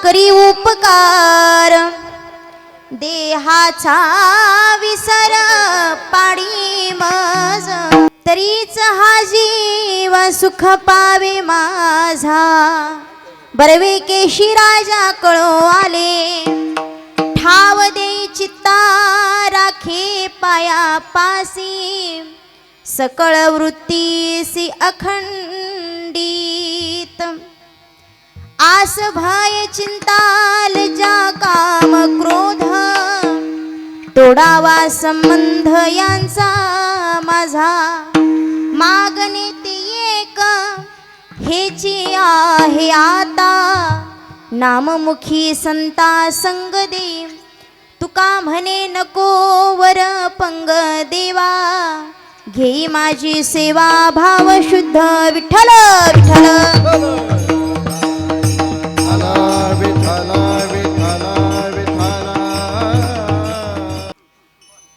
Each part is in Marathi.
करी उपकार, देहाचा विसर पाडी मज, तरीच हा जीव सुख पावे माझा, बरवे केशी राजा कळो आले, ठाव देई चित्ता राखे पाया पासी, सकळ वृत्तीसी अखंडित, आस भय चिंताल जा काम क्रोध, तोडावा संबंध यांचा माझा, मागणे ते एक हेची आहे आता, नाममुखी संता संग दे, तुका म्हणे नको वर पंग देवा, घेई माझी सेवा भाव शुद्ध विठ्ठल विठ्ठल.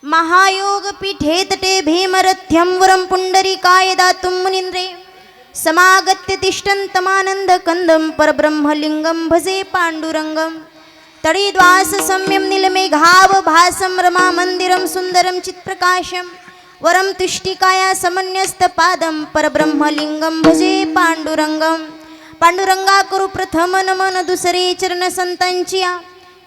महायोग पीठे तटे भीमरथ्यं वरं पुंडरीकाय दातुं मुनीन्द्रे, समागत्य तिष्ठन्तमानन्द कंदं परब्रह्मलिंगं भजे पाण्डुरंगं, तडिद्वास सम्यं नीलमेघाव भासं रमा मंदिरं सुंदरं चित्प्रकाशं, वरं तुष्टिकाया समन्यस्तपादं परब्रह्मलिंगं भजे पाण्डुरंगं. पांडुरंगा करू प्रथम नमन दुसरे चरण संतांचिया,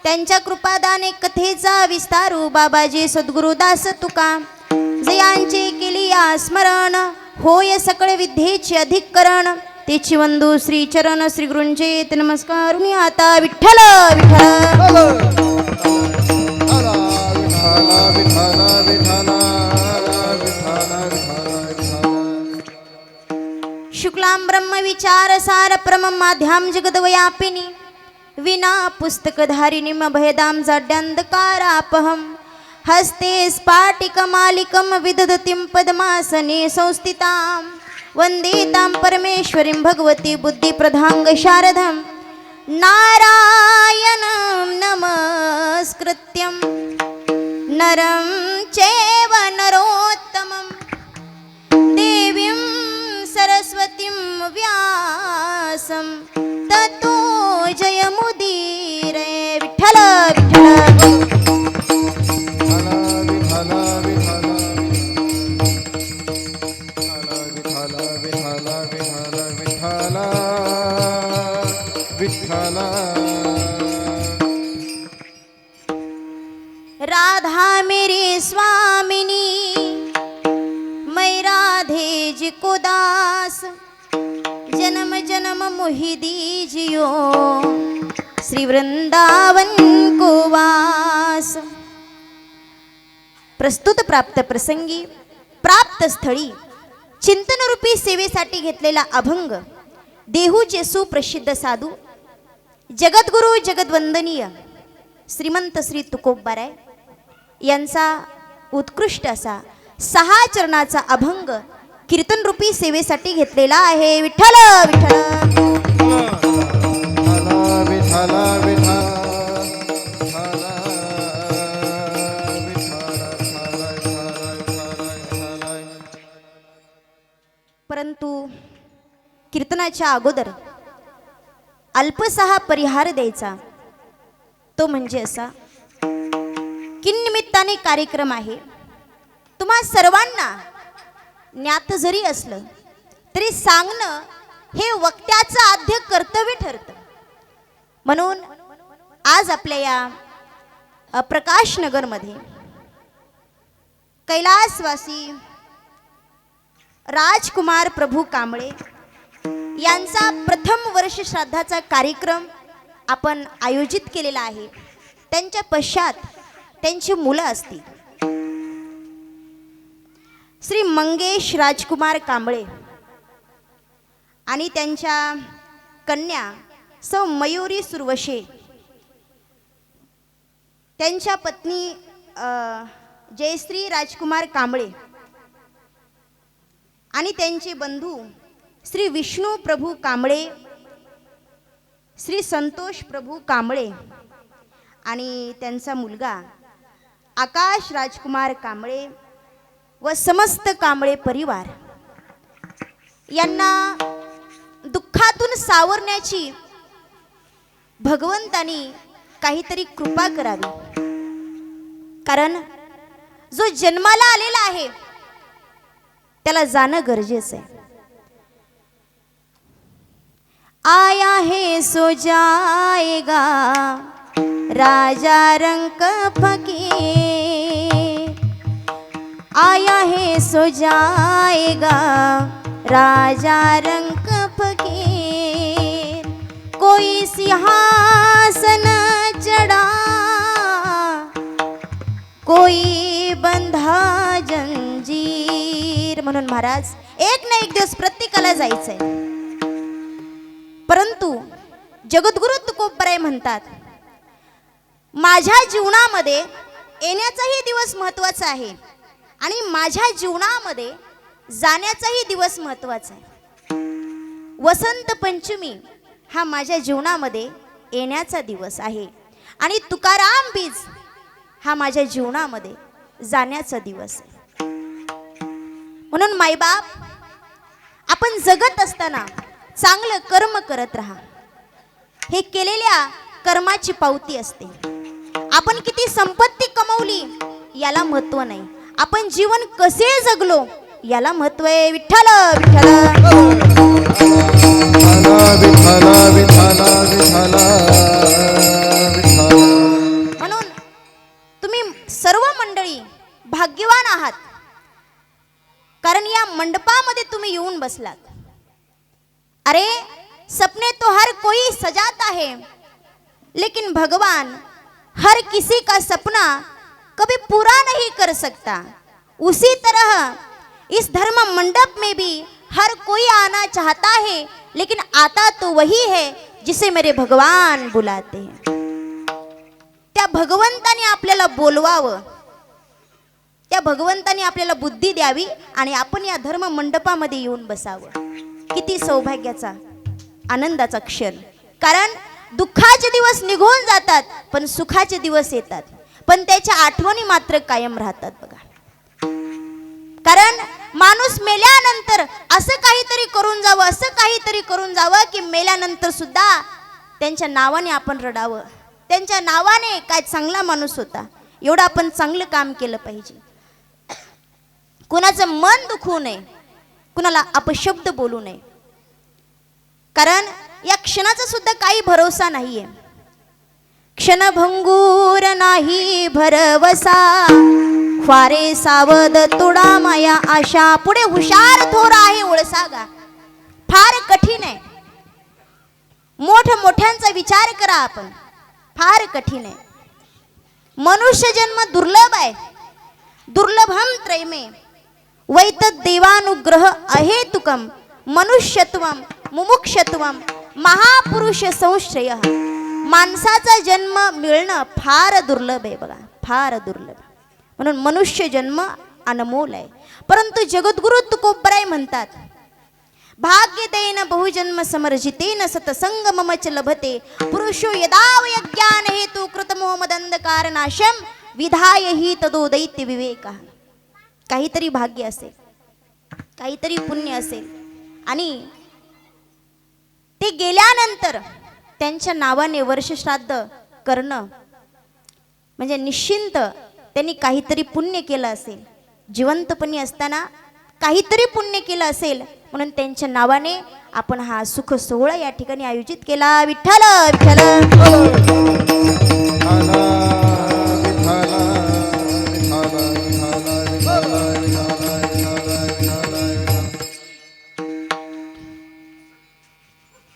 त्यांच्या कृपादाने कथेचा विस्तारू बाबाजी सद्गुरुदास तुका, जयांचे केली या स्मरण होय सकळ विद्येचे अधिकरण, तेची वंदू श्री चरण श्री गुरुंचे नमस्कारुनी आता विठ्ठल विठ्ठल. शुक्लां ब्रह्म विचार सार परम माध्याम जगद्व्यापिनी, विना पुस्तकधारिणीं भयदां जाड्यांधकारापहं, हस्ते स्फाटिकमालिकं विदधतीं पद्मासने संस्थितां, वन्दे तां परमेश्वरीं भगवती बुद्धिप्रदां शारदां, नारायणं नमस्कृत्यं नरं चैव नरोत्तमं, देवीं सरस्वतीं व्यासं ततो जयमुदीरये. विठ्ठल विठ्ठल. राधा मेरी स्वामिनी, मैं राधे जी को दास, जन्म जन्म मोहि दीजियो, श्री वृंदावन को वास. प्रस्तुत प्राप्त प्रसंगी प्राप्त स्थळी चिंतनरूपी सेवेसाठी घेतलेला अभंग, देहूचे सुप्रसिद्ध साधू जगद्गुरु जगद्वंदनीय श्रीमंत श्री तुकोबाराय यांचा उत्कृष्ट असा 6 चरणाचा अभंग कीर्तनरूपी सेवेसाठी घेतलेला आहे. विठ्ठल विठ्ठल. परंतु कीर्तनाच्या अगोदर अल्पसा परिहार द्यायचा, तो म्हणजे असा, किनिमित्ताने कार्यक्रम आहे. तुम्हा सर्वांना ज्ञात जरी असलं तरी सांगणं हे वक्त्याचं आद्य कर्तव्य ठरतं. म्हणून आज आपल्या या प्रकाशनगरमध्ये कैलासवासी राजकुमार प्रभू कांबळे यांचा प्रथम वर्ष श्राद्धाचा कार्यक्रम आपण आयोजित केलेला आहे. त्यांच्या पश्चात त्यांची मुलं असतील. श्री मंगेश राजकुमार कांबळे आणि त्यांच्या कन्या सौ मयुरी सुरवशे, त्यांच्या पत्नी जयश्री राजकुमार कांबळे आणि त्यांचे बंधू श्री विष्णू प्रभू कांबळे, श्री संतोष प्रभू कांबळे आणि त्यांचा मुलगा आकाश राजकुमार कांबळे व समस्त कांबळे परिवार यांना दुःखातून सावरण्याची भगवंतानी काहीतरी कृपा करावी, कारण जो जन्माला आलेला आहे त्याला जाणं गरजेचं आहे. आया है सो जाएगा राजा रंक फकीर, आया है सो जाएगा राजा रंक फकीर, कोई सिंहासन चढ़ा कोई बंधा जंजीर. म्हणून महाराज एक ना एक दिवस प्रत्येकाला जायचंय, परंतु जगद्गुरु तुकोबराय म्हणतात माझ्या जीवनामध्ये येण्याचाही दिवस महत्त्वाचा आहे आणि माझ्या जीवनामध्ये जाण्याचाही दिवस महत्त्वाचा आहे. वसंत पंचमी हा माझ्या जीवनामध्ये येण्याचा दिवस आहे आणि तुकाराम बीज हा माझ्या जीवनामध्ये जाण्याचा दिवस आहे. म्हणून मायबाप, आपण जगत असताना चांगलं कर्म करत राहा. हे केलेल्या कर्माची पावती असते. आपण किती संपत्ती कमवली याला महत्त्व नाही, आपण जीवन कसे जगलो याला महत्त्व आहे. विठ्ठल म्हणून तुम्ही सर्व मंडळी भाग्यवान आहात, कारण या मंडपामध्ये तुम्ही येऊन बसलात. अरे सपने तो हर कोई सजाता है, लेकिन भगवान हर किसी का सपना कभी पूरा नहीं कर सकता. उसी तरह इस धर्म मंडप में भी हर कोई आना चाहता है, लेकिन आता तो वही है जिसे मेरे भगवान बुलाते हैं. त्या भगवंताने आपल्याला बोलवावं, त्या भगवंताने आपल्याला बुद्धी द्यावी आणि आपण या धर्म मंडपामध्ये येऊन बसावं. किती सौभाग्याचा आनंदाचा क्षण. कारण दुःखाचे दिवस निघून जातात पण सुखाचे दिवस येतात, पण त्याच्या आठवणी मात्र कायम राहतात बघा. कारण माणूस मेल्यानंतर असं काहीतरी करून जावं, असं काहीतरी करून जावं की मेल्यानंतर सुद्धा त्यांच्या नावाने आपण रडावं. त्यांच्या नावाने काय चांगला माणूस होता, एवढं आपण चांगलं काम केलं पाहिजे. कुणाचं मन दुखवू नये, कुणाला अपशब्द बोलू नये, कारण या क्षणाचा सुद्धा काही भरोसा नाहीये. क्षणभंगूर नाही भरवसा, फारे सावध तुडा माया आशा. पुढे हुशार थोर आहे ओळसागा. फार कठीण आहे, मोठ्यांचा विचार करा आपण. फार कठीण आहे. मनुष्य जन्म दुर्लभ आहे. दुर्लभम त्रयमे वैत देवानुग्रह अहेतुकम मनुष्यत्वम मुमुक्षत्वम महापुरुष संश्रय. माणसाचा जन्म मिळणं फार दुर्लभ आहे बघा, फार दुर्लभ. म्हणून मनुष्य जन्म अनमोल आहे. परंतु जगद्गुरु तुकोबराय म्हणतात भाग्य देन बहुजन्म समर्जितेन सतसंग ममच लभते. पुरुषो यदाव यज्ञान हेतु कृतमो मदंधकार नाशम विधाय हि तदो दैत्य विवेक. काहीतरी भाग्य असेल, काहीतरी पुण्य असेल आणि ते गेल्यानंतर त्यांच्या नावाने वर्षश्राद्ध करणं म्हणजे निश्चिंत त्यांनी काहीतरी पुण्य केलं असेल. जिवंतपणी असताना काहीतरी पुण्य केलं असेल, म्हणून त्यांच्या नावाने आपण हा सुख सोहळा या ठिकाणी आयोजित केला. विठ्ठल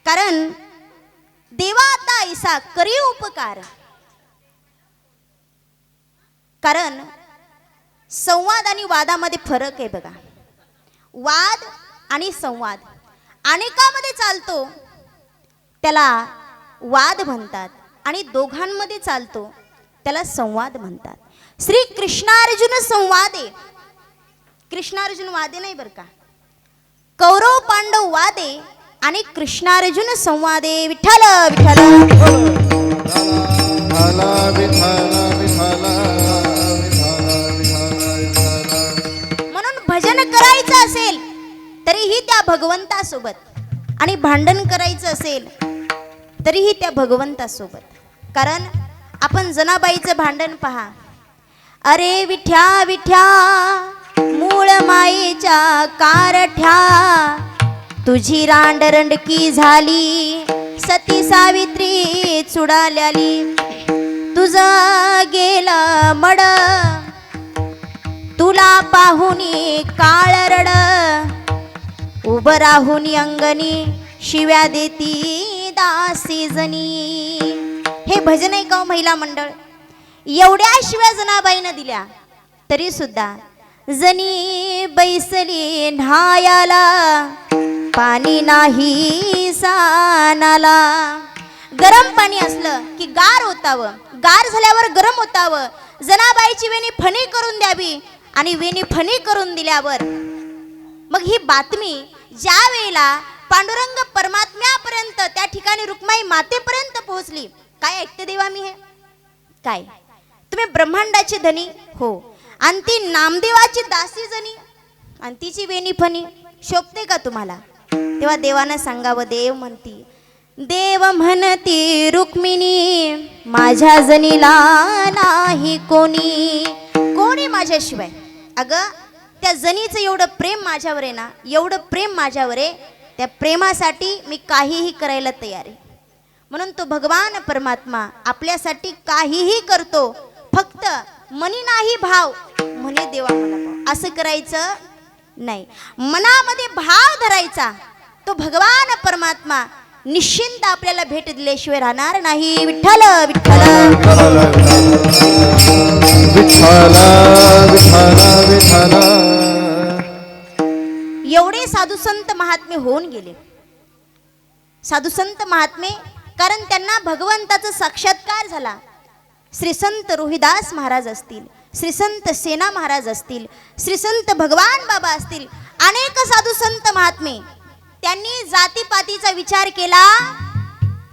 कारण देवा आता ऐसा करी उपकार. कारण संवाद आणि वादामध्ये फरक आहे बघा. वाद आणि संवाद अनेकामध्ये चालतो त्याला वाद म्हणतात आणि दोघांमध्ये चालतो त्याला संवाद म्हणतात. श्री कृष्णार्जुन संवादे, कृष्णार्जुन वादे नाही बरं का, कौरव पांडव वादे आणि कृष्णार्जुन संवादे. विठ्ठल म्हणून भजन करायचं असेल तरीही त्या भगवंतासोबत आणि भांडण करायचं असेल तरीही त्या भगवंतासोबत. कारण आपण जनाबाईचं भांडण पहा. अरे विठ्या विठ्या मूळ मायेच्या कारठ्या, तुझी रांडरंडकी झाली सती सावित्री चुडाल्याली. तुझं गेलं मड तुला पाहुनी काळ रड, उभं राहुनी अंगणी शिव्या देती दासी जनी. हे भजन आहे का महिला मंडळ? एवढ्या शिव्या जनाबाईनं दिल्या तरी सुद्धा जनी बैसली न्हायाला, पाणी नाही सानाला. गरम पाणी असलं की गार होतावं, गार झाल्यावर गरम होतावं. जनाबाईची वेणी फणी करून द्यावी आणि वेणी फणी करून दिल्यावर मग ही बातमी ज्या वेळेला पांडुरंग परमात्म्यापर्यंत, त्या ठिकाणी रुक्माई मातेपर्यंत पोहोचली. काय ऐकते देवा मी हे? काय तुम्ही ब्रह्मांडाचे धनी हो, आणि ती नामदेवाची दासी जनी, आणि तिची वेणी फणी शोभते का तुम्हाला? तेव्हा देवानं सांगावं. देव म्हणती, देव म्हणती रुक्मिणी माझ्या जनीला नाही कोणी, कोणी माझ्याशिवाय. अगं त्या जनीचं एवढं प्रेम माझ्यावर आहे ना, एवढं प्रेम माझ्यावर आहे, त्या प्रेमासाठी मी काहीही करायला तयार आहे. म्हणून तो भगवान परमात्मा आपल्यासाठी काहीही करतो. फक्त मनी नाही भाव, म्हणे देवा मला भाव. असं करायचं नाही, मनामध्ये भाव धरायचा. तो भगवान परमात्मा निश्चिंत आपल्याला भेट दिल्याशिवाय राहणार नाही. विठ्ठल विठ्ठल एवढे साधू संत महात्मे होऊन गेले. साधू संत महात्मे, कारण त्यांना भगवंताचा साक्षात्कार झाला. श्री संत रोहिदास महाराज असतील, श्री संत सेना महाराज असतील, श्री संत भगवान बाबा असतील, अनेक साधू संत महात्मे, त्यांनी जातीपातीचा विचार केला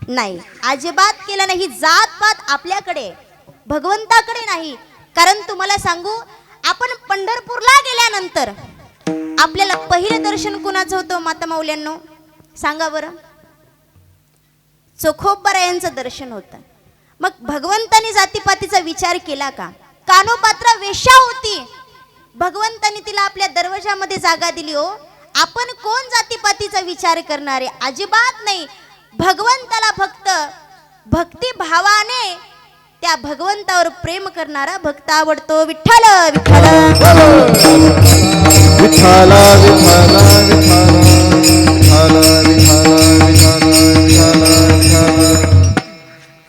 नाही, अजिबात केला नाही. जातपात आपल्याकडे, भगवंताकडे नाही. कारण तुम्हाला सांगू, आपण पंढरपूरला गेल्यानंतर आपल्याला पहिलं दर्शन कुणाचं होतं माता माऊल्यांनो? सांगा बरं. चोखोबारायांचं दर्शन होतं. मग भगवंतानी जातीपातीचा विचार केला का? कानोपात्रा वेश्या होती, भगवंतानी तिला आपल्या दरवाजामध्ये जागा दिली. हो, आपण कोण जातीपातीचा विचार करणारे? अजिबात नाही. भगवंताला फक्त भक्ती भावाने त्या भगवंतावर प्रेम करणारा भक्त आवडतो. विठ्ठल विठ्ठल विठ्ठल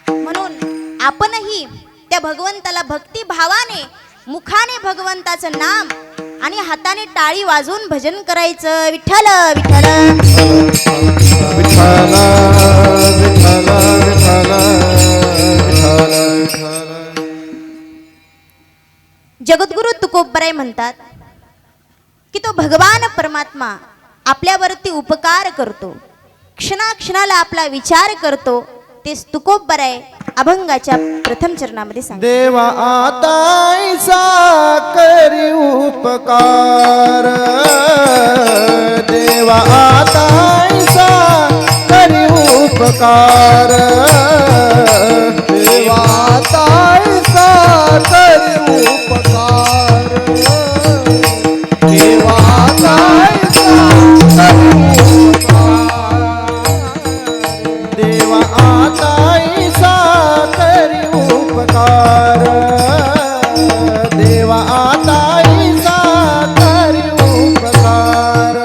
म्हणून आपणही त्या भगवंताला भक्ती भावाने, मुखाने भगवंताचं नाम आणि हाताने टाळी वाजवून भजन करायचं. विठ्ठल विठ्ठल जगद्गुरु तुकोबराय म्हणतात की तो भगवान परमात्मा आपल्यावरती उपकार करतो, क्षणाक्षणाला आपला विचार करतो. ते तुकोबराय अभंगाच्या प्रथम चरणामध्ये सांगतात. देवा आताईसा करी उपकार, देवा आताईसा करी उपकार, देवा आताईसा करी उपकार, देवा आताईसा करी उपकार, देवा आताईसा करी उपकार, देवा आताईसा करी उपकार,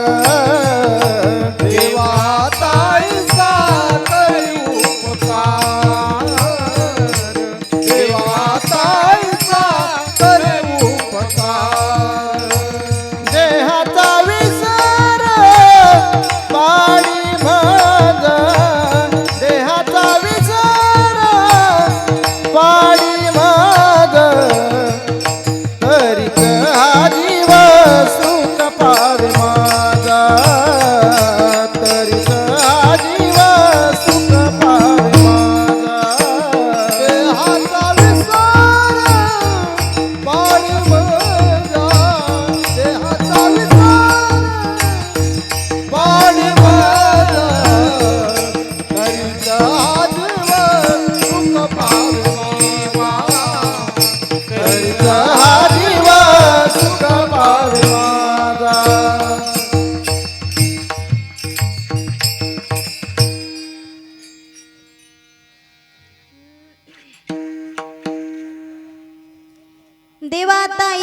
देवा आताईसा करी उपकार, देवा आताईसा करी उपकार. देहाचा विस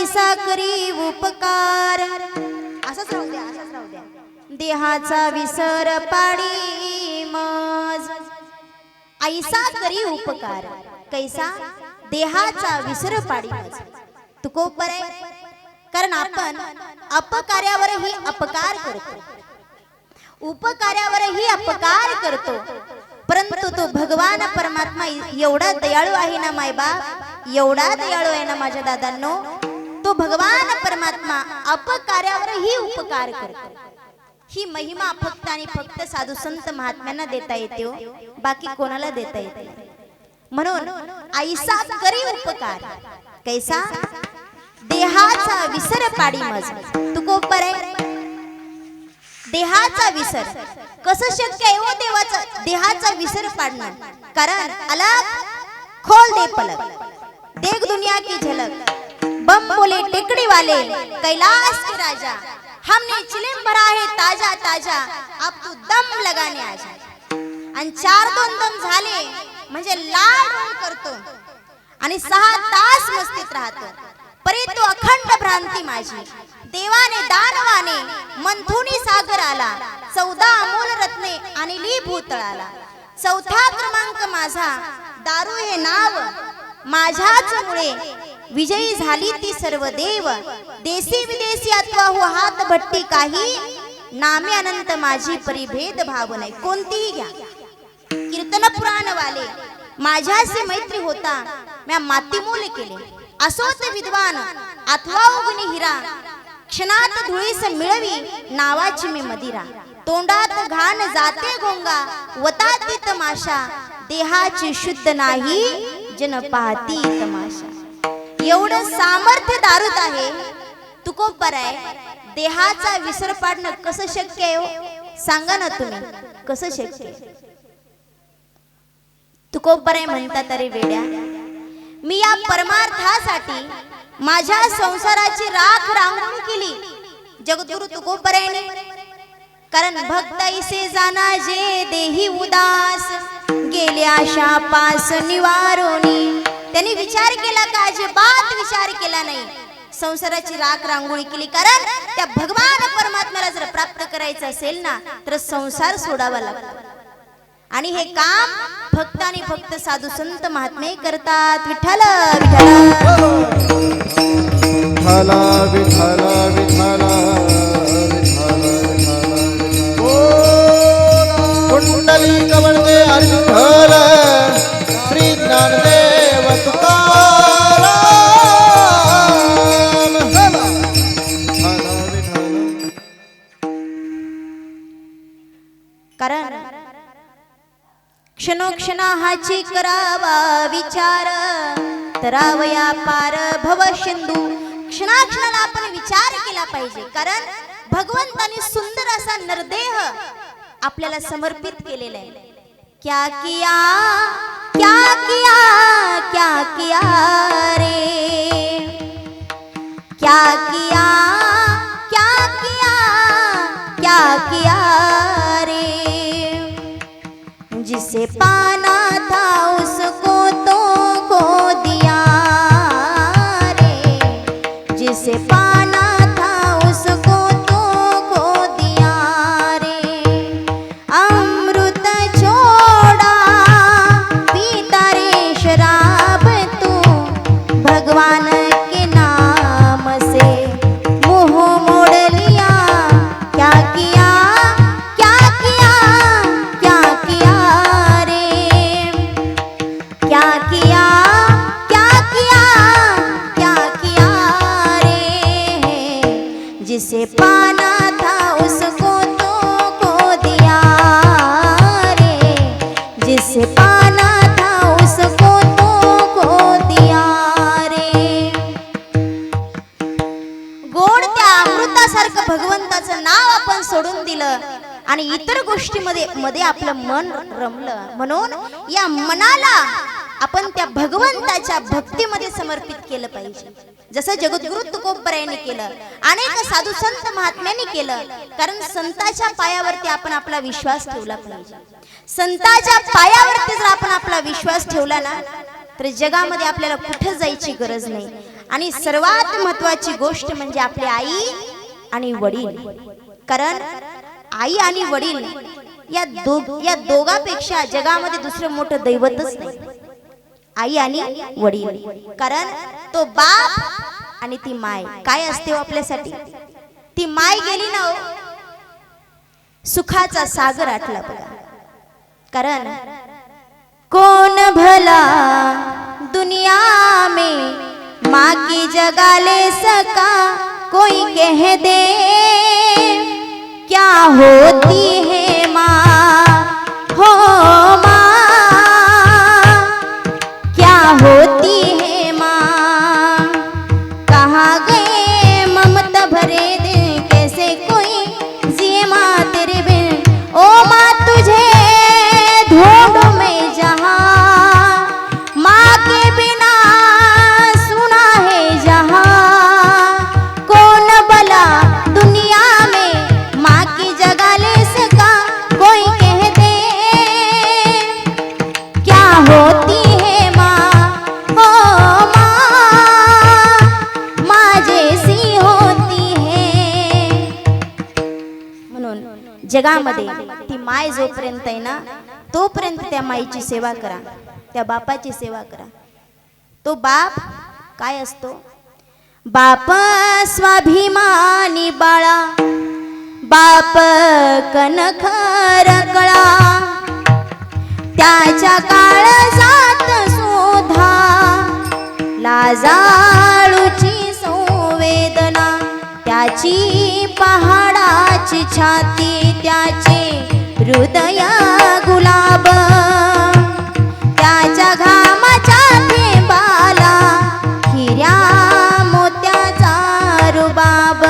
कैसा करी उपकार. असंच राहू द्या, असंच राहू द्या. देहाचा विसर पाडी मज. ऐसा करी उपकार कैसा देहाचा विसर पाडी मज. तुकोबर आहे. कारण आपण अपकार्यावरही अपकार करतो, उपकार्यावरही अपकार करतो, परंतु तो भगवान परमात्मा एवढा दयाळू आहे ना मायबाप, एवढा दयाळू आहे ना माझ्या दादांनो. तो भगवान परमात्मा अपकार्यावरही उपकार करतो. ही महिमा फक्त आणि फक्त साधू संत महात्म्यांना देता येते हो, बाकी कोणाला देता येते नाही. म्हणून ऐसा करी उपकार कैसा देहाचा विसर पाडी मज. तुकोबर आहे. देहाचा विसर कसं शक्य आहे हो देवाचा देहाचा विसर पाडणं. कारण अलग खोल दे पलक देख दुनिया की झलक. बम बोले टेकड़ी वाले कैलाश के राजा, हमने चिलम भरा है ताजा ताजा, अब तू दम लगाने आजा. आणि 4-2 दम झाले म्हणजे लाड करतो आणि 6 तास मस्तीत राहतो. परी तो अखंड भ्रांती माझी. देवाने दानवाने मंथुनी सागर आला, 14 अमोल रत्ने आणि ली भूतळाला. 4था क्रमांक माझा, दारू हे नाव माझ्याच मुळे विजयी झाली ती सर्व देव. देशी विदेशी अथवा हो हात भट्टी काही, नामे अनंत माझी परिभेद भाव नाही. कोणतीही घ्या. कीर्तन पुराण वाले माझ्याशी मैत्री होता, म्या मातीमूल केले. असोत विद्वान अथवा गुणी हिरा, क्षणात धुळीस मिळवी नावाची मी मदिरा. तोंडात घाण जाते गोंगा, वताती तमाशा, देहाची शुद्ध नाही जन पाहती तमाशा. एवढं सामर्थ्य दारूत आहे. तुकोबर आहे. देहाचा विसर पाडणं कसं शक्य आहे हो? सांगा ना तुम्ही, कसं शक्य आहे? तुकोबर आहे म्हणतात, अरे वेड्या, मी या परमार्थासाठी माझ्या संसाराची राख रांगून केली. जगद्गुरु तुकोबर आहे. कारण भक्त ऐसे जाना जे देही उदास, गेले आशा पास निवारोनी. त्यांनी विचार केला का? अजिबात विचार केला नाही. संसाराची राख रांगोळी केली. कारण त्या भगवान परमात्म्याला जर प्राप्त करायचं असेल ना, तर संसार सोडावा लागतो. आणि हे काम फक्त आणि फक्त साधू संत महात्मे करतात. विठ्ठल विठ्ठल विठ्ठल विठ्ठल कुंडली कवळते विठ्ठल, श्री ज्ञानदेव तुकाराम. कारण क्षणोक्षणा हाची करावा विचार, तरावया पार भव सिंधू. क्षणाक्षणाला आपण विचार केला पाहिजे. कारण भगवंताने सुंदर असा नरदेह आपल्याला समर्पित केलेला आहे. क्या किया क्या किया क्या किया रे, क्या किया क्या किया क्या किया रे. जिसे पाना था उसको तो खो दिया रे, जिसे पाना था उसको तो खो दिया रे. अमृत छोड़ा पीता रे शराब तू, भगवान के नाम से मुंह मोड़ लिया. क्या किया क्या किया क्या किया रे, क्या किया क्या किया क्या किया रे. जिसे पाना था उसको तो खो दिया रे, जिसे पाना था उसको तो खो दिया रे. गोड त्या अमृतासारखं भगवंताचं नाव आपण सोडून दिलं आणि इतर गोष्टीमध्ये आपलं मन रमलं. म्हणून या मनाला आपण त्या भगवंताच्या भक्तीमध्ये समर्पित केलं पाहिजे. जसं जगद्गुरु तुकोबरायांनी केलं, अनेक साधू संत महात्म्यांनी केलं. कारण संताच्या पायावरती आपण आपला विश्वास ठेवला पाहिजे. संताच्या पायावरती जर आपण आपला विश्वास ठेवला ना, तर जगामध्ये आपल्याला कुठे जायची गरज नाही. आणि सर्वात महत्वाची गोष्ट म्हणजे आपली आई आणि वडील. कारण आई आणि वडील या दोघांपेक्षा जगामध्ये दुसरं मोठं दैवतच नाही. आई आणि वडील. कारण तो बाप आणि ती माय काय असते हो आपल्यासाठी. ती माय गेली ना हो, सुखाचा सागर आटला बघा. कारण कौन भला दुनिया में माँ की जगह ले सका, कोई कह दे क्या होती है माँ, हो माँ क्या होती है माँ. कहाँ गए ममता भरे दिल, कैसे कोई जिए माँ तेरे बिन. ओ माँ तुझे ढूंढूं मैं जहाँ, माँ के बिना सुना है जहाँ. कौन भला दुनिया में माँ की जगह ले सका, कोई कह दे क्या होती है माँ, हो माँ माँ जैसी होती है. म्हणून जगामध्ये ती माय जोपर्यंत आहे ना, तोपर्यंत त्या माईची सेवा करा, त्या बापाची सेवा करा. तो बाप काय असतो. बाप स्वाभिमानी बाळा, बाप कणख रगळा, त्याच्या काळजात सुधा लाजाळूची संवेदना. त्याची पहाडाची छाती, त्याचे हृदय गुलाब, त्याच्या घामाच्या थेंबाला हिऱ्या मोत्याचा रुबाब.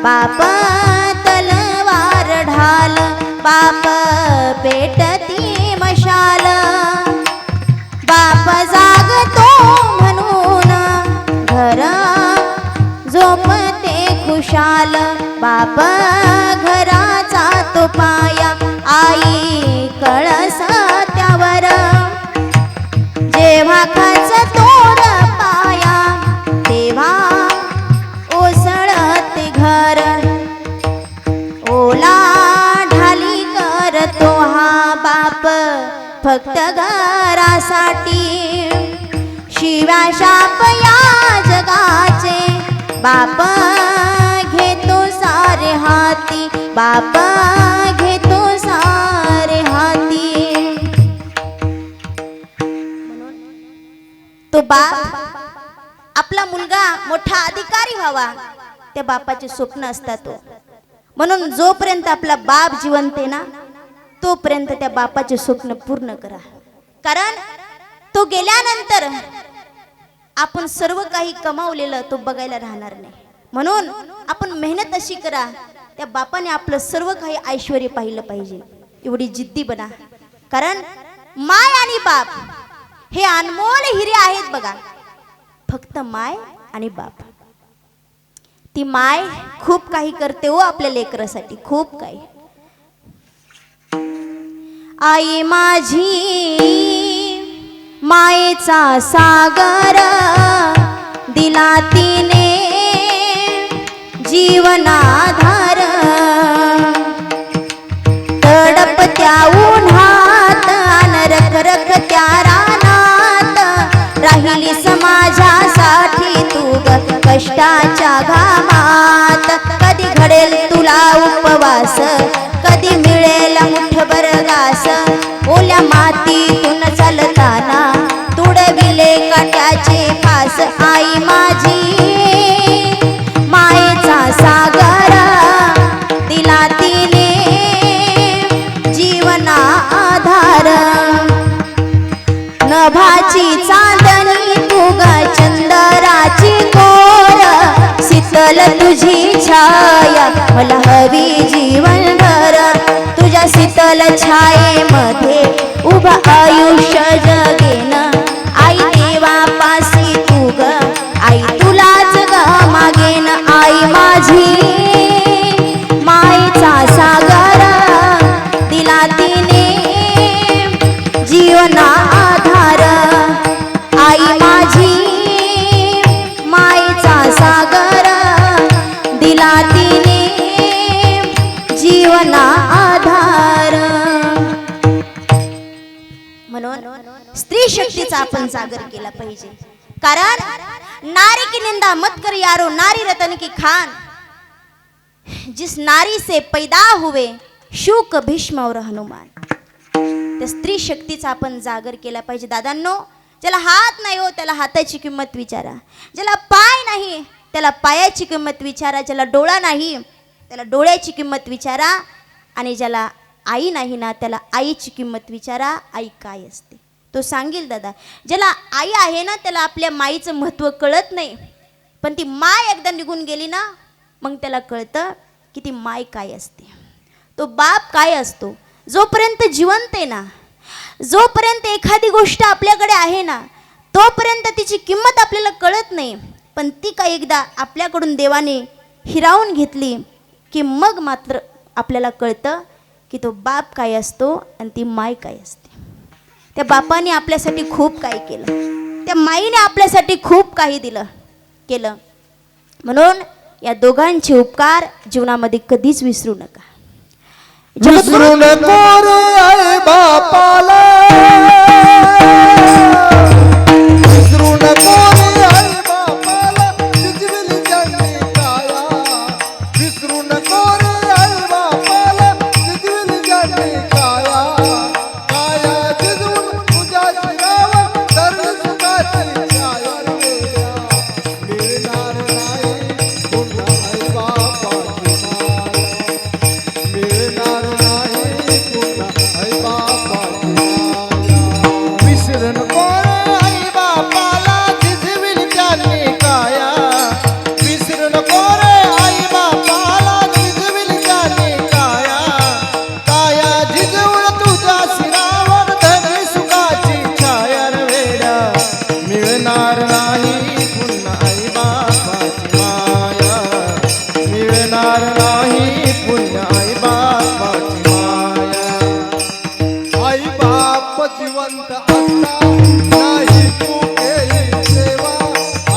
बाप तलवार ढाल, बाप पेटती मशाल, बाप जागतो म्हणून घर झोपते खुशाल. बाप घराचा तो पाया, आई कळस त्यावर. जेव्हा खाच तोड पाया, तेव्हा ओसळते घर. ओला ढाली करतो हा बाप फक्त घरासाठी. शिव्या शाप या जगाचे बाप घेतो सारे हाती, बाप घेतो सारे हाती. तो बाप आपला मुलगा मोठा अधिकारी व्हावा, त्या बापाचे स्वप्न असतात. म्हणून जोपर्यंत आपला बाप जिवंत आहे ना, तोपर्यंत त्या बापाचे स्वप्न पूर्ण करा. कारण तो गेल्यानंतर आपण सर्व काही कमावलेलं तो बघायला राहणार नाही. म्हणून आपण मेहनत अशी करा, त्या बापाने आपलं सर्व काही ऐश्वर्य पाहिलं पाहिजे, एवढी जिद्दी बना. कारण माय आणि बाप हे अनमोल हिरे आहेत बघा. फक्त माय आणि बाप. ती माय खूप काही करते हो आपल्या लेकरासाठी, खूप काही. आई माझी मायेचा सागर, दिला तिने जीवनाधार. तडपत्या उन्हात रखरखत्या रानात, राहिली समाजासाठी तू ग कष्टाच्या घामात. कधी घडेल तुला उपवास, कधी मिळेल मुठभर घास. ओल्या मातीतून चालताना तुडविले काट्याचे फास. आई माझी मायेचा सागर, दिला तिने जीवना आधार. नभाची चांदणी तू ग चंदराची कोर, शीतल तुझी छाया मला हवी जीवनभर. तुझ्या शीतल छायेमध्ये उभा आयुष्य जगेन. आई देवापासी तू ग, आई तुलाच ग मागेन. आई माझी मायेचा सागर, दिला तिने जीवना आधार. आई माझी माय शक्तीचा आपण जागर केला पाहिजे. कारण नारी की निंदा मत कर यारो, नारी रतन की खान. जिस नारी से पैदा हुए शुक भीष्म और हनुमान. त्या स्त्री शक्तीचा आपण जागर केला पाहिजे. दादांनो, ज्याला हात नाही हो त्याला हाताची किंमत विचारा, ज्याला पाय नाही त्याला पायाची किंमत विचारा, ज्याला डोळा नाही त्याला डोळ्याची किंमत विचारा, आणि ज्याला आई नाही ना त्याला आईची किंमत विचारा. आई काय असते तो सांगेल दादा. ज्याला आई आहे ना त्याला आपल्या माईचं महत्त्व कळत नाही, पण ती माय एकदा निघून गेली ना मग त्याला कळतं की ती माय काय असते, तो बाप काय असतो. जोपर्यंत जिवंत आहे ना, जोपर्यंत एखादी गोष्ट आपल्याकडे आहे ना, तोपर्यंत तिची किंमत आपल्याला कळत नाही. पण ती काय एकदा आपल्याकडून देवाने हिरावून घेतली की मग मात्र आपल्याला कळतं की तो बाप काय असतो आणि ती माय काय असते. त्या बापाने आपल्यासाठी खूप काही केलं, त्या माईने आपल्यासाठी खूप काही केलं. म्हणून या दोघांचे उपकार जीवनामध्ये कधीच विसरू नका. विसरू नको रे आई बापाला, विसरू नको रे आई बापाला, जिजविली जाणी काया. विसरू नको रे आई बापाला, जिजविली जाणी काया. काया जिजवून तुझ्या शिरावर धरली सुखाची छाया रे. मिळणार नाही पुन्हा आई बापाची माया, मिळणार नाही पुन्हा आई बापाची माया. विसरू नको रे आई बापाला, जिजविली जाणी काया. विसरू नको रे आई बापाला, जिजविली जाणी काया. काया जिजवून तुझ्या शिरावर धरली सुखाची छाया रे वेड्या. मिळणार नाही पुन्हा आई बापाची माया, मिळणार नाही पुन्हा आई बापाची माया. आई बाप जिवंत असता नाही तू केली सेवा.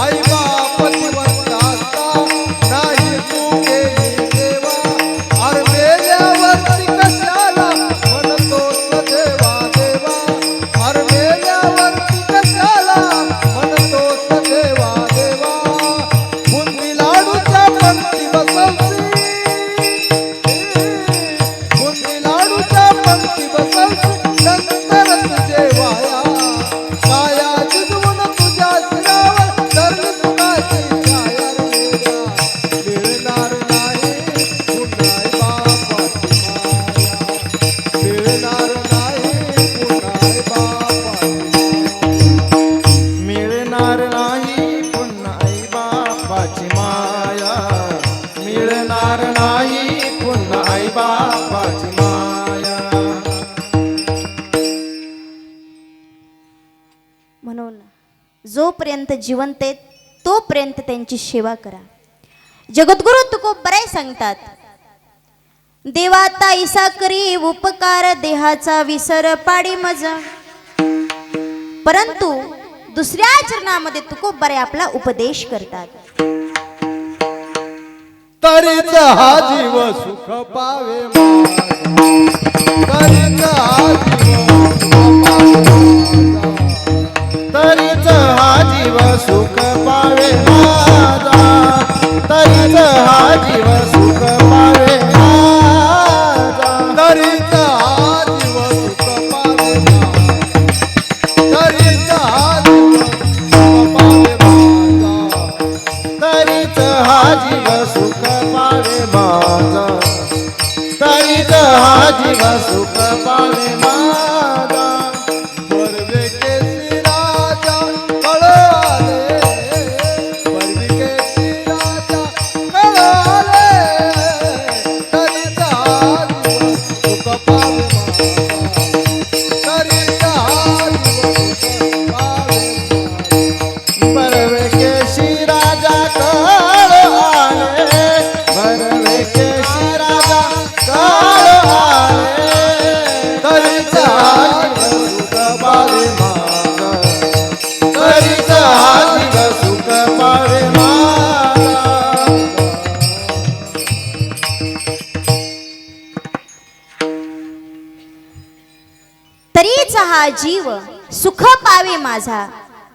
आई बाप जिवंत असता नाही तू केली सेवा. अरे मेल्यावरती कशाला म्हणतोस देवा देवा. अरे मेल्यावरती कशाला म्हणतोस देवा देवा. बुंदी लाडूच्या पंक्ती बसवती, बुंदी लाडूच्या पंक्ती बसवती, नंतर तुझे वाया. काया जिजवून तुझ्या शिरावर धरली सुखाची छाया रे वेड्या. मिळणार नाही पुन्हा आई बापाची माया, मिळणार नाही पुन्हा आई बापाची माया. मिळणार नाही पुन्हा आई बापाची माया, मिळणार नाही पुन्हा आई बापाची माया. म्हणून जोपर्यंत जिवंत आहेत तोपर्यंत त्यांची सेवा करा. जगद्गुरु तुकोबराय सांगतात, देवाता ईसा करी उपकार, देहाचा विसर पाडी मज. परंतु दुसऱ्या चरणामध्ये तुकोबराय आपला उपदेश करतात. तरीच हा जीव सुख पावे माझा, तरीच हा जीव सुख पावे माझा. तरीच हा जीव सुख पावे माझा, तरीच हा जीव सुख पावे माझा. तरीच हा जीव सुख पावे माझा, तरीच हा जीव सुख पावे माझा. तरीच हा जीव सुख पावे माझा, तरीच हा जीव सुख पावे माझा. बरवे केसी राजा कळ आले, बरवे केसी राजा कळ आले. तरीच हा जीव सुख पावे माझा, तरीच हा जीव सुख पावे माझा. बरवे केसी राजा कळ आले, बरवे केसी राजा कळ आले. तरीच हा जीव सुख पावे माझा, तरीच हा जीव सुख पावे माझा. तरीच हा जीव सुख पावे माझा,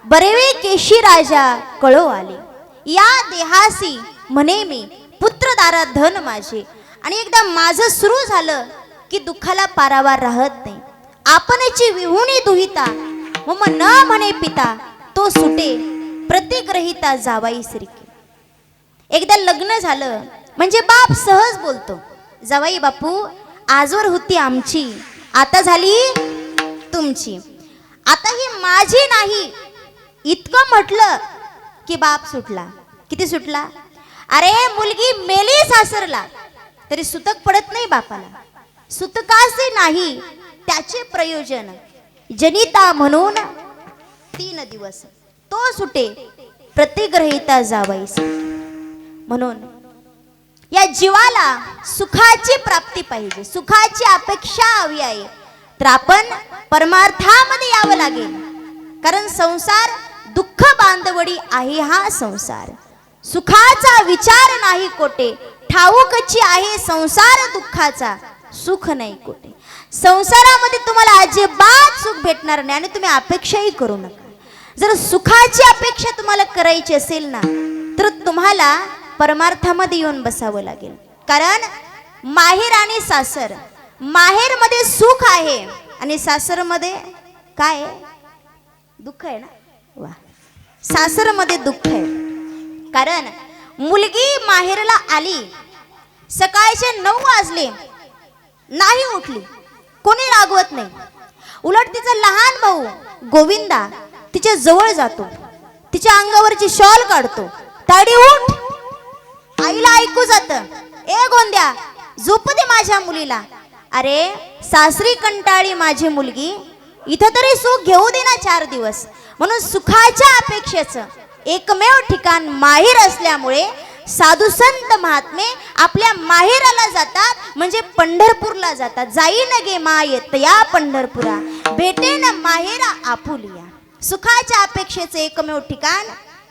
बरेवे केशी राजा कळो आले. या देहासी म्हणे मी पुत्रदारा धन माझे. आणि एकदा माझं सुरू झालं की दुःखाला पारावार राहत नाही. आपणची विहुणी दुहिता मम न म्हणे पिता, तो सुटे प्रतिग्रहिता जावाई सिरके. एकदा लग्न झालं म्हणजे बाप सहज बोलतो, जावाई बापू आजवर होती आमची, आता झाली तुमची, आता ही माझी नाही. इतकं म्हटलं की बाप सुटला. किती सुटला? अरे मुलगी मेली सासरला तरी सुतक पडत नाही बापाला. सुतकाचे नाही त्याचे प्रयोजन, जनिता म्हणून 3 दिवस तो सुटे प्रतिग्रहिता जावाईस. म्हणून या जीवाला सुखाची प्राप्ती पाहिजे, सुखाची अपेक्षा हवी आहे, तर आपण परमार्थामध्ये यावं लागेल. कारण संसार दुःख बांधवडी आहे हा संसार. सुखाचा विचार नाही कोटे, ठाऊकची आहे संसार दुःखाचा, सुख नाही कोटे. संसारामध्ये तुम्हाला अजिबात सुख भेटणार नाही आणि तुम्ही अपेक्षाही करू नका. जर सुखाची अपेक्षा तुम्हाला करायची असेल ना, तर तुम्हाला परमार्थामध्ये येऊन बसावं लागेल. कारण माहेर आणि सासर, माहेर मध्ये सुख आहे आणि सासर मध्ये काय आहे? दुःख आहे ना. वा, सासर मध्ये दुःख आहे. कारण मुलगी माहेरला आली, सकाळचे 9 वाजले नाही उठली, कोणी रागवत नाही. उलट तिचा लहान भाऊ गोविंदा तिच्या जवळ जातो, तिच्या अंगावरची शॉल काढतो, ताडी उठ. आईला ऐकू जात, ए गोंद्या झोपू दे माझ्या मुलीला. अरे सासरी कंटाळी माझी मुलगी, इथं तरी सुख घेऊ दे ना 4 दिवस. म्हणून सुखाच्या अपेक्षेचं एकमेव ठिकाण माहेर असल्यामुळे साधू संत महात्मे आपल्या माहेराला जातात, म्हणजे पंढरपूरला जातात. जाईन गे मायेत या पंढरपुरा, भेटेन माहेरा आपुलिया. सुखाच्या अपेक्षेचे एकमेव ठिकाण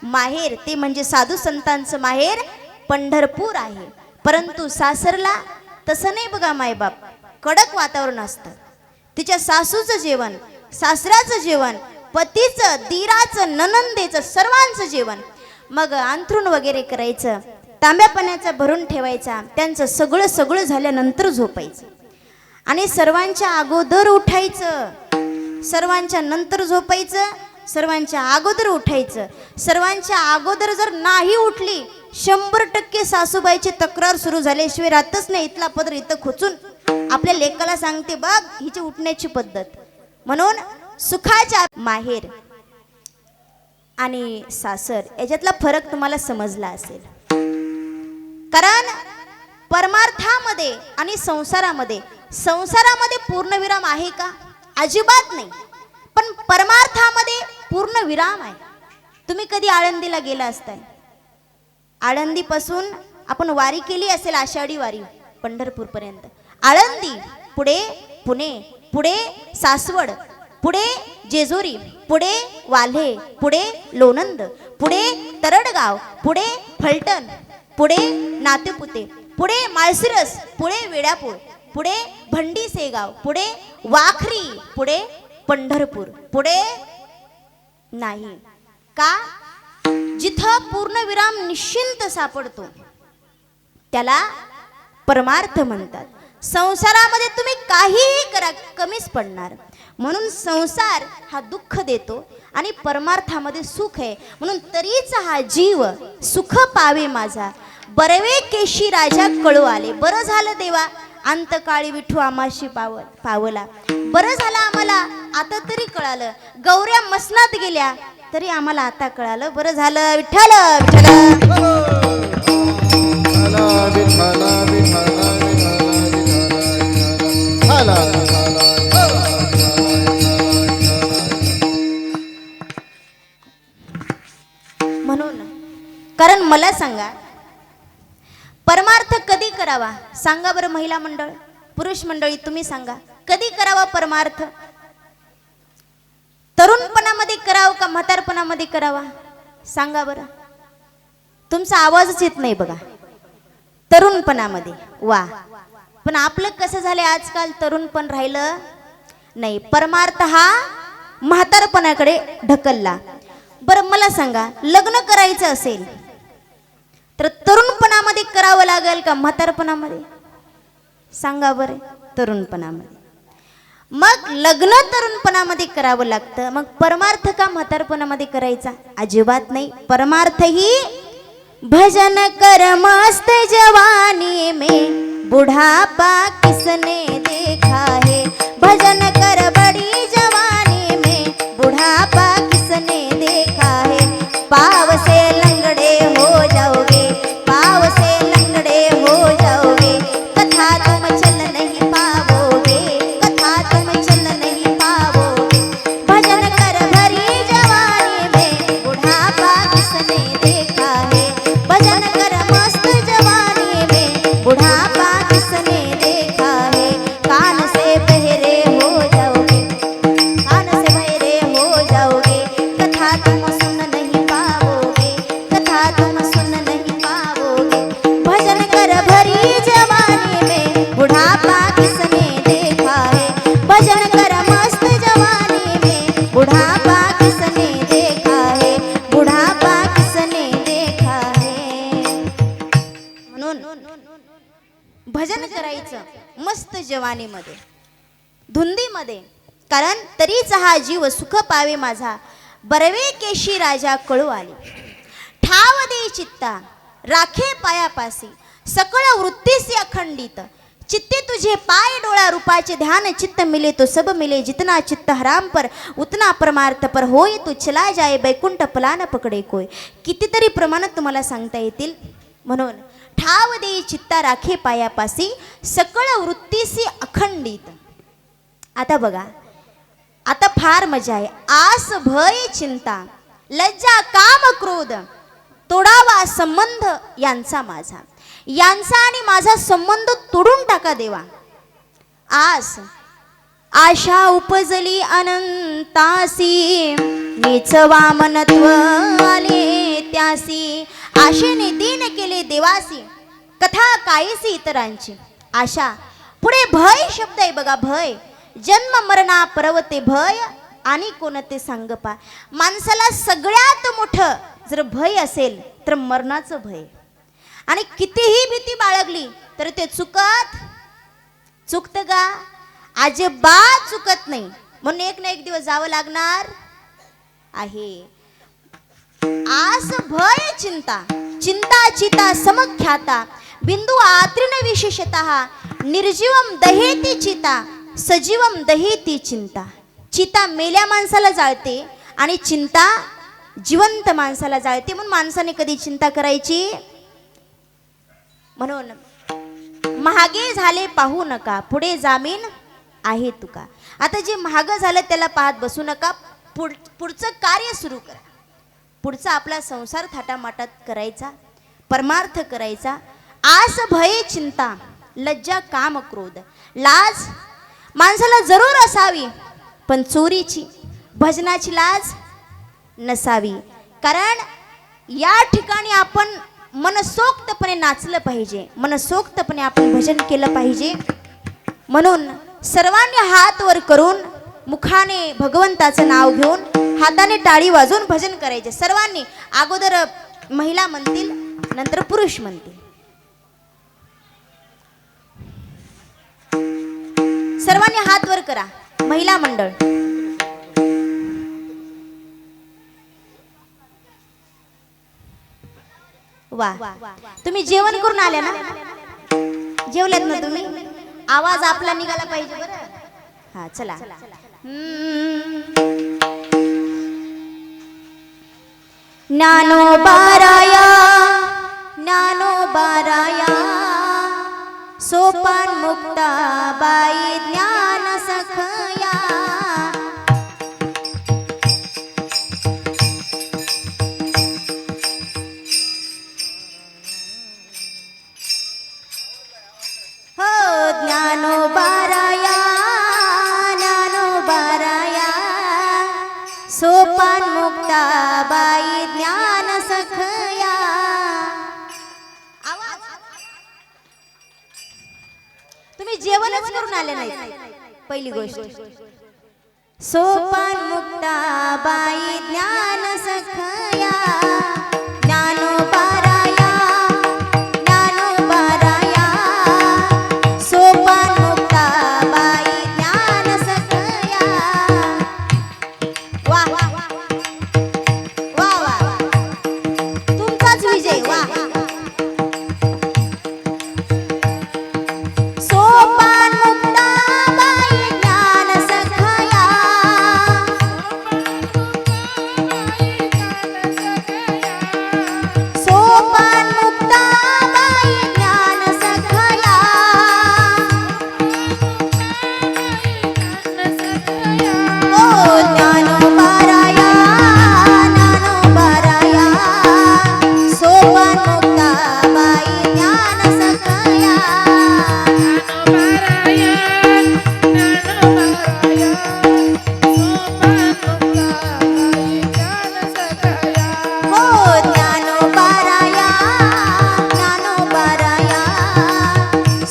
माहेर, ते म्हणजे साधू संतांचं माहेर पंढरपूर आहे. परंतु सासरला तसं नाही बघा. मायबाप कडक वातावरण असतं. तिच्या सासूचं जेवण, सासऱ्याचं जेवण, पतीचं, दीराचं, ननंदेचं, सर्वांचं जेवण. मग अंथरूण वगैरे करायचं, तांब्या पाण्याचा भरून ठेवायचा, त्यांचं सगळं सगळं झाल्यानंतर झोपायचं. आणि सर्वांच्या अगोदर उठायचं, सर्वांच्या नंतर झोपायचं, सर्वांच्या अगोदर उठायचं. सर्वांच्या अगोदर जर नाही उठली, 100% सासूबाईची तक्रार सुरू झाल्याशिवाय राहतच नाही. इथला पदर इथं खोचून आपल्या लेकाला सांगते, बघ हिची उठण्याची पद्धत. म्हणून सुखाच्या माहेर आणि सासर याच्यातला फरक तुम्हाला समजला असेल. कारण परमार्थामध्ये आणि संसारामध्ये, संसारामध्ये पूर्णविराम आहे का? अजिबात नाही. पण परमार्थामध्ये पूर्ण विराम आहे. तुम्ही कधी आळंदीला गेला असताय? आळंदीपासून आपण वारी केली असेल, आषाढी वारी पंढरपूर पर्यंत. आळंदी, पुढे पुणे, पुढे सासवड, पुढे जेजुरी, पुढे वाल्हे, पुढे लोणंद, पुढे तरडगाव, पुढे फलटण, पुढे नातेपुते, पुढे माळशिरस, पुढे वेडापूर, पुढे भंडी सेगाव, पुढे वाखरी, पुढे पंढरपूर, पुढे नाही. का? जिथं पूर्णविराम निश्चिंत सापडतो त्याला परमार्थ म्हणतात. संसारामध्ये तुम्ही काहीही करा, कमीच पडणार. म्हणून संसार हा दुःख देतो आणि परमार्थामध्ये सुख आहे. म्हणून तरीच हा जीव सुख पावे माझा, बरवे केशी राजा कळू आले. बरं झालं देवा, अंतकाळी विठू आमाशी पावला. बरं झालं आम्हाला आता तरी कळालं. गौऱ्या मसनात गेल्या तरी आम्हाला आता कळालं. बरं झालं विठ्ठल म्हणून. कारण मला सांगा, परमार्थ कधी करावा? सांगा बरं महिला मंडळ, पुरुष मंडळी तुम्ही सांगा, कधी करावा परमार्थ? तरुणपणामध्ये करावं का म्हातारपणामध्ये करावा? सांगा बरं. तुमचा आवाजच येत नाही बघा. तरुणपणामध्ये. वा. पण आपलं कसं झालंय आजकाल? तरुणपण राहिलं नाही. परमार्थ हा म्हातारपणाकडे ढकलला. बरं मला सांगा, लग्न करायचं असेल तर तरुणपणामध्ये करावं लागेल का म्हातारपणामध्ये? सांगा बरं. तरुणपणामध्ये. मग लग्न तरुणपणामध्ये करावं लागतं, मग परमार्थ का म्हातारपणामध्ये करायचा? अजिबात नाही. परमार्थ ही भजन कर मस्त जवानी में बुढ़ापा किसने देखा है, भजन कर बड़ी जवानी में बुढ़ापा किसने देखा है, पाव से लंगड़े हो जाओगे, पाव से लंगड़े हो जाओगे, कथा तुम चल नहीं पाओगे, कथा तुम चल नहीं पाओगे, भजन कर भरी जवानी में बुढ़ापा किसने देखा है, भजन कर मस्त जवानी में बुढ़ापा किसने देखा है, कान से बहरे हो जाओगे, कान से बहरे हो जाओगे, कथा तुम सुन नहीं पाओगे, कथा तुम सुन नहीं पाओगे, भजन कर भरी जवानी में बुढ़ापा किसने देखा है, भजन कर मस्त जवानी में बुढ़ापा किसने देखा है, बुढ़ापा किसने देखा है. म्हणून भजन करायचं मस्त जवानीमध्ये, धुंदीमध्ये. कारण तरीच हा जीव सुख पावे माझा, बरवे केशी राजा कळू आले, ठाव दे चित्ता राखे पायापासी, सकळ वृत्तीसी अखंडित, चित्ते तुझे पाय डोळा रूपाचे ध्यान, चित्त मिले तो सब मिले, जितना चित्त हराम पर उतना परमार्थ पर होय, तू चला जाय बैकुंठ पलान पकडे कोय. कितीतरी प्रमाणात तुम्हाला सांगता येतील. म्हणून ठाव दे चित्ता राखे पायापासी, सकळ वृत्तीसी अखंडित. आता बघा, आता फार मजा आहे. आस भय चिंता लज्जा काम क्रोध तोडावा संबंध यांचा माझा, यांचा आणि माझा संबंध तोडून टाका देवा. आस आशा उपजली अनंतासी, नीच वामनत्व आले त्यासी, आशेने दीन केले देवासी, कथा काहीसी इतरांची. आशा पुढे भय शब्द आहे बघा. भय जन्म मरणा परवते भय आणि कोणते सांगपा. माणसाला सगळ्यात मोठं जर भय असेल तर मरणाचं भय. आणि कितीही भीती बाळगली तर ते चुकतं का? अजिबात चुकत नाही. म्हणून एक ना एक दिवस जावं लागणार आहे. आस भय चिंता चिंता चिता समख्याता, बिंदू आत्रिन विशेषतः, निर्जीवम दहेती चिता सजीवम दहेती चिंता. चिता मेल्या माणसाला जाळते आणि चिंता जिवंत माणसाला जाळते. म्हणून माणसाने कधी चिंता करायची? म्हणून महागे झाले पाहू नका, पुढे जामीन आहे तुका. आता जे महाग झालं त्याला पाहत बसू नका, पुढचं कार्य सुरू करा. पुढचा आपला संसार थाटामाटात करायचा, परमार्थ करायचा. आस भय चिंता लज्जा काम क्रोध. लाज माणसाला जरूर असावी, पण चोरीची भजनाची लाज नसावी. कारण या ठिकाणी आपण मनसोक्तपणे नाचलं पाहिजे, मनसोक्तपणे आपण भजन केलं पाहिजे. म्हणून सर्वांनी हात वर करून मुखाने भगवंताचं नाव घेऊन हाताने टाळी वाजवून भजन करायचे. सर्वांनी, अगोदर महिला म्हणतील, नंतर पुरुष म्हणतील. सर्वांनी हात वर करा. महिला मंडळ, वा. तुम्ही जेवण करून आल्या ना? जेवल्यात ना तुम्ही? आवाज आपला निघाला पाहिजे बरं. हा चला. ज्ञानोबाराया ज्ञानोबाराया, सोपान मुक्ता बाई ज्ञान सखया. हो ज्ञानोबाराया ज्ञानोबाराया, सोपान मुक्ता बाई ज्ञान सखया. तुम्ही जेवणच करून आले नाही. पहिली गोष्ट, सोपान मुक्ताबाई ज्ञान सखया ज्ञानोबाराया ज्ञानोबाराया सोपान मुक्ताबाई ज्ञान सखया वा वा वा वा तुमचाच विजय वा सोपान मुक्ताबाई ज्ञान सखया सोपान मुक्ताबाई ज्ञान सखया ओ ज्ञानोबाराया ज्ञानोबाराया सोपान मुक्ताबाई ज्ञान सखया हो ज्ञानोबाराया ज्ञानोबाराया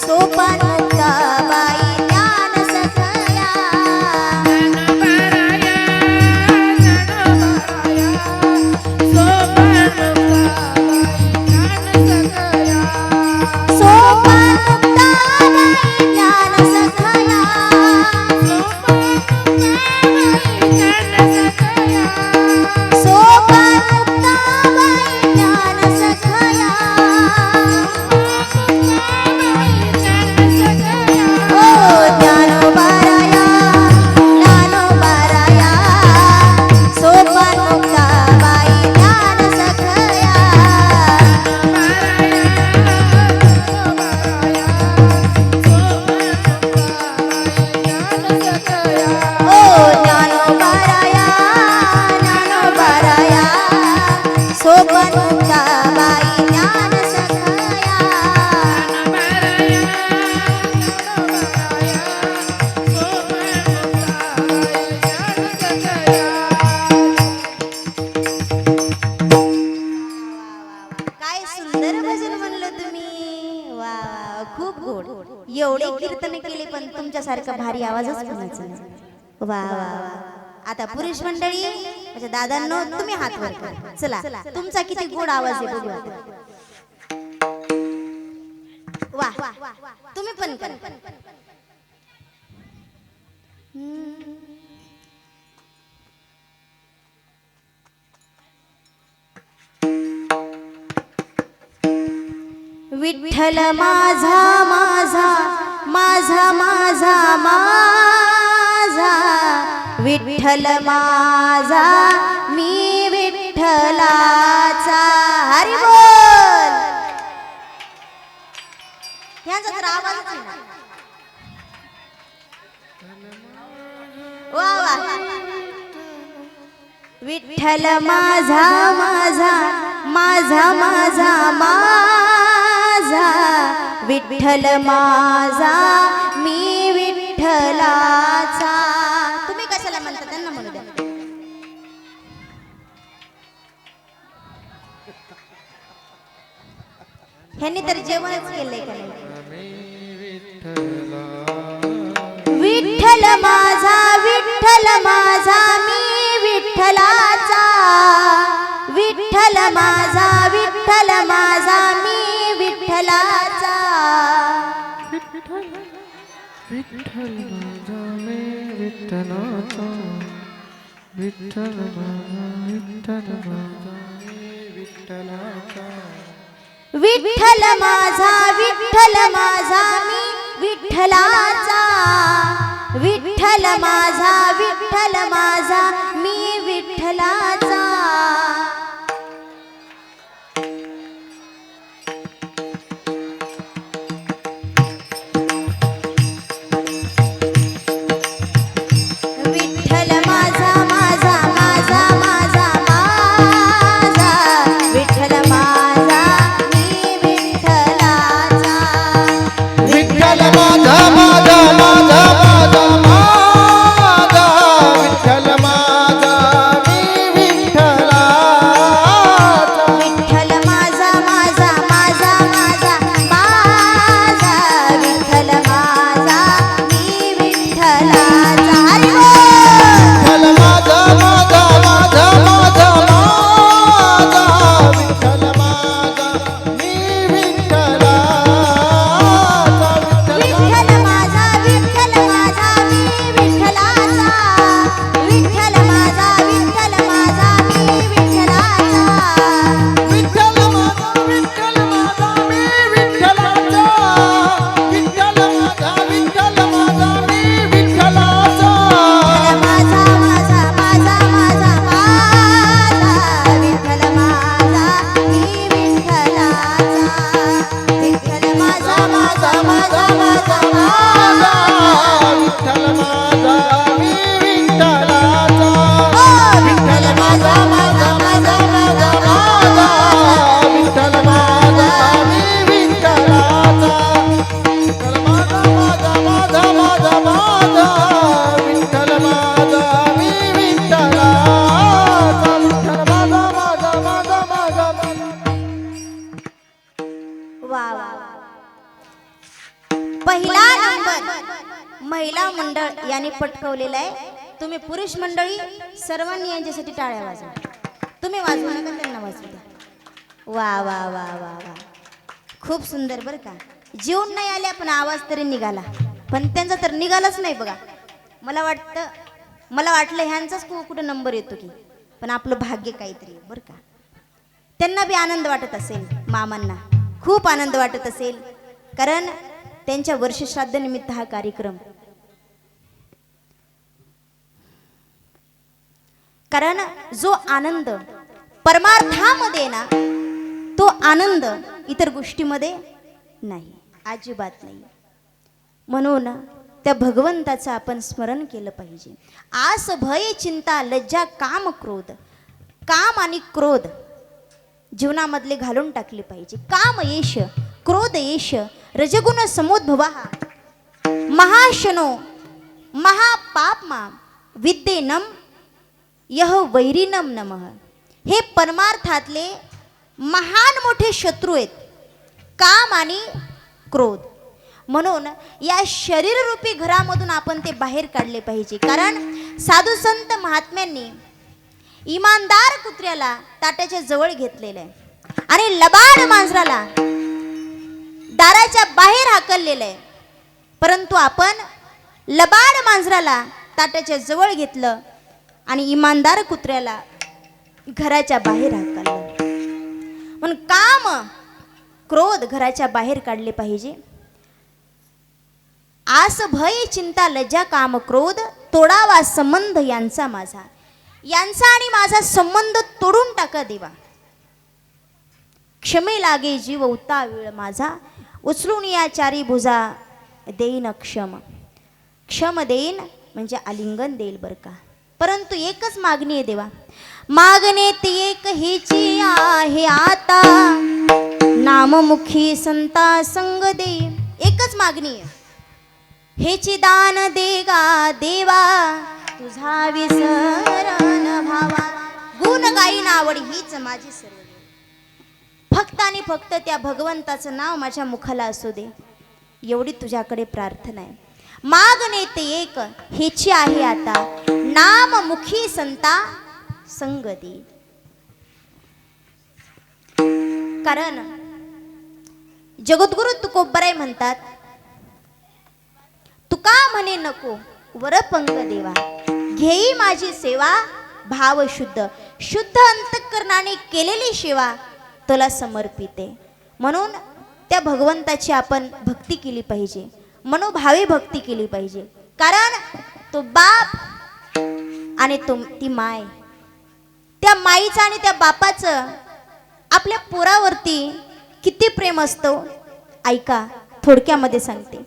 सोपान मुक्ताबाई ज्ञान सखया सोपान मुक्ताबाई ज्ञान सखया सोपान मुक्ताबाई ज्ञान सखया ओ ज्ञानोबाराया ज्ञानोबाराया सोपान मुक्ताबाई ज्ञान सखया ओ ज्ञानोबाराया ज्ञानोबाराया सोपान मुक्ताबाई ज्ञान सखया काय सुंदर भजन म्हणलं तुम्ही वा वा खूप गोड एवढे कीर्तन केले पण तुमच्यासारखा भारी आवाजच कोणाचा नाही वा वा वा आता पुरुष मंडळी म्हणजे दादांनो तुम्ही हात वर करा चला तुमचा किती गोड आवाज आहे बघू आता. वा तुम्ही पण करा विठ्ठल माझा माझा माझा माझा माझा विठ्ठल माझा मी विठ्ठलाचा हरी बोल ह्यांचा तर आवाजच नाही ना. वा वा विठ्ठल माझा माझा माझा माझा माझा विठ्ठल माझा मी विठ्ठलाचा तुम्ही कशाला म्हणता त्यांना म्हणू द्या. ह्यांनी तर जेवणच केलंय का नाही. विठ्ठल माझा विठ्ठल माझा मी विठ्ठलाचा विठ्ठल माझा विठ्ठल माझा मी विठ्ठलाचा विठ्ठल माझा मी विठ्ठलाचा विठ्ठल माझा विठ्ठल माझा मी विठ्ठलाचा विठ्ठल माझा विठ्ठल माझा मी विठ्ठलाचा विठ्ठल माझा विठ्ठल माझा मी विठ्ठलाचा विठ्ठल माझा माझा माझा माझा माझा विठ्ठल माझा मी विठ्ठलाचा विठ्ठल माझा माझा माझा माझा माझा विठ्ठल माझा मी विठ्ठला पटकवलेला आहे. तुम्ही पुरुष मंडळी सर्वांनी यांच्यासाठी टाळ्या वाजवा. तुम्ही वाजवू नका, त्यांना वाजवू द्या. वा वा वा वा वा, खूप सुंदर बरं का. जीवन नाही आल्या पण आवाज तरी निघाला, पण त्यांचा तर निघालाच नाही बघा. मला वाटलं ह्यांचाच कुठं नंबर येतो की, पण आपलं भाग्य काहीतरी बरं का. त्यांना बी आनंद वाटत असेल, मामांना खूप आनंद वाटत असेल, कारण त्यांच्या वर्षश्राद्धानिमित्त हा कार्यक्रम. कारण जो आनंद परमार्थामध्ये ना, तो आनंद इतर गोष्टीमध्ये नाही, अजिबात नाही. म्हणून त्या भगवंताचं आपण स्मरण केलं पाहिजे. आस भय चिंता लज्जा काम क्रोध, काम आणि क्रोध जीवनामधले घालून टाकले पाहिजे. काम येश क्रोध येश रजगुण समोद्भवा महाशनो महापापमा विद्येनम यह वैरिनम नमः. हे परमार्थातले महान मोठे शत्रू आहेत, काम आणि क्रोध. म्हणून या शरीररूपी घरामधून आपण ते बाहेर काढले पाहिजे. कारण साधू संत महात्म्यांनी इमानदार कुत्र्याला ताटाच्या जवळ घेतलेलं आहे आणि लबाड मांजराला दाराच्या बाहेर हाकललेलं आहे. परंतु आपण लबाड मांजराला ताटाच्या जवळ घेतलं आणि इमानदार कुत्र्याला घराच्या बाहेर हाकललं. म्हणून काम क्रोध घराच्या बाहेर काढले पाहिजे. आस भय चिंता लज्जा काम क्रोध तोडावा संबंध यांचा माझा. यांचा आणि माझा संबंध तोडून टाका देवा. क्षमे लागे जीव उतावीळ माझा, उचलून या चारी भुजा देईन क्षम. क्षम देईन म्हणजे आलिंगन देईल बरं का. परंतु एकच मागणी आहे देवा, मागणे ती एक हेची आहे आता, नाममुखी संता संग दे. एकच मागणी आहे, हेची दान देगा देवा, तुझा विसरण भावा. गुण गाईन आवड हीच माझी सर्व. फक्त आणि फक्त त्या भगवंताचं नाव माझ्या मुखाला असू दे, एवढी तुझ्याकडे प्रार्थना आहे. मागणे ते एक हेची आहे आता, नाममुखी संता संग दे. कारण जगद्गुरु तुकोबराय म्हणतात, तुका म्हणे नको वर पंग देवा, घेई माझी सेवा भाव शुद्ध. शुद्ध अंतःकरणाने केलेली सेवा तुला समर्पिते. म्हणून त्या भगवंताची आपण भक्ती केली पाहिजे, मनोभावे भक्ती केली पाहिजे. कारण तो बाप आणि ती माय, त्या माईचं आणि त्या बापाचं आपल्या पोरावरती किती प्रेम असतं. ऐका, थोडक्यामध्ये सांगते.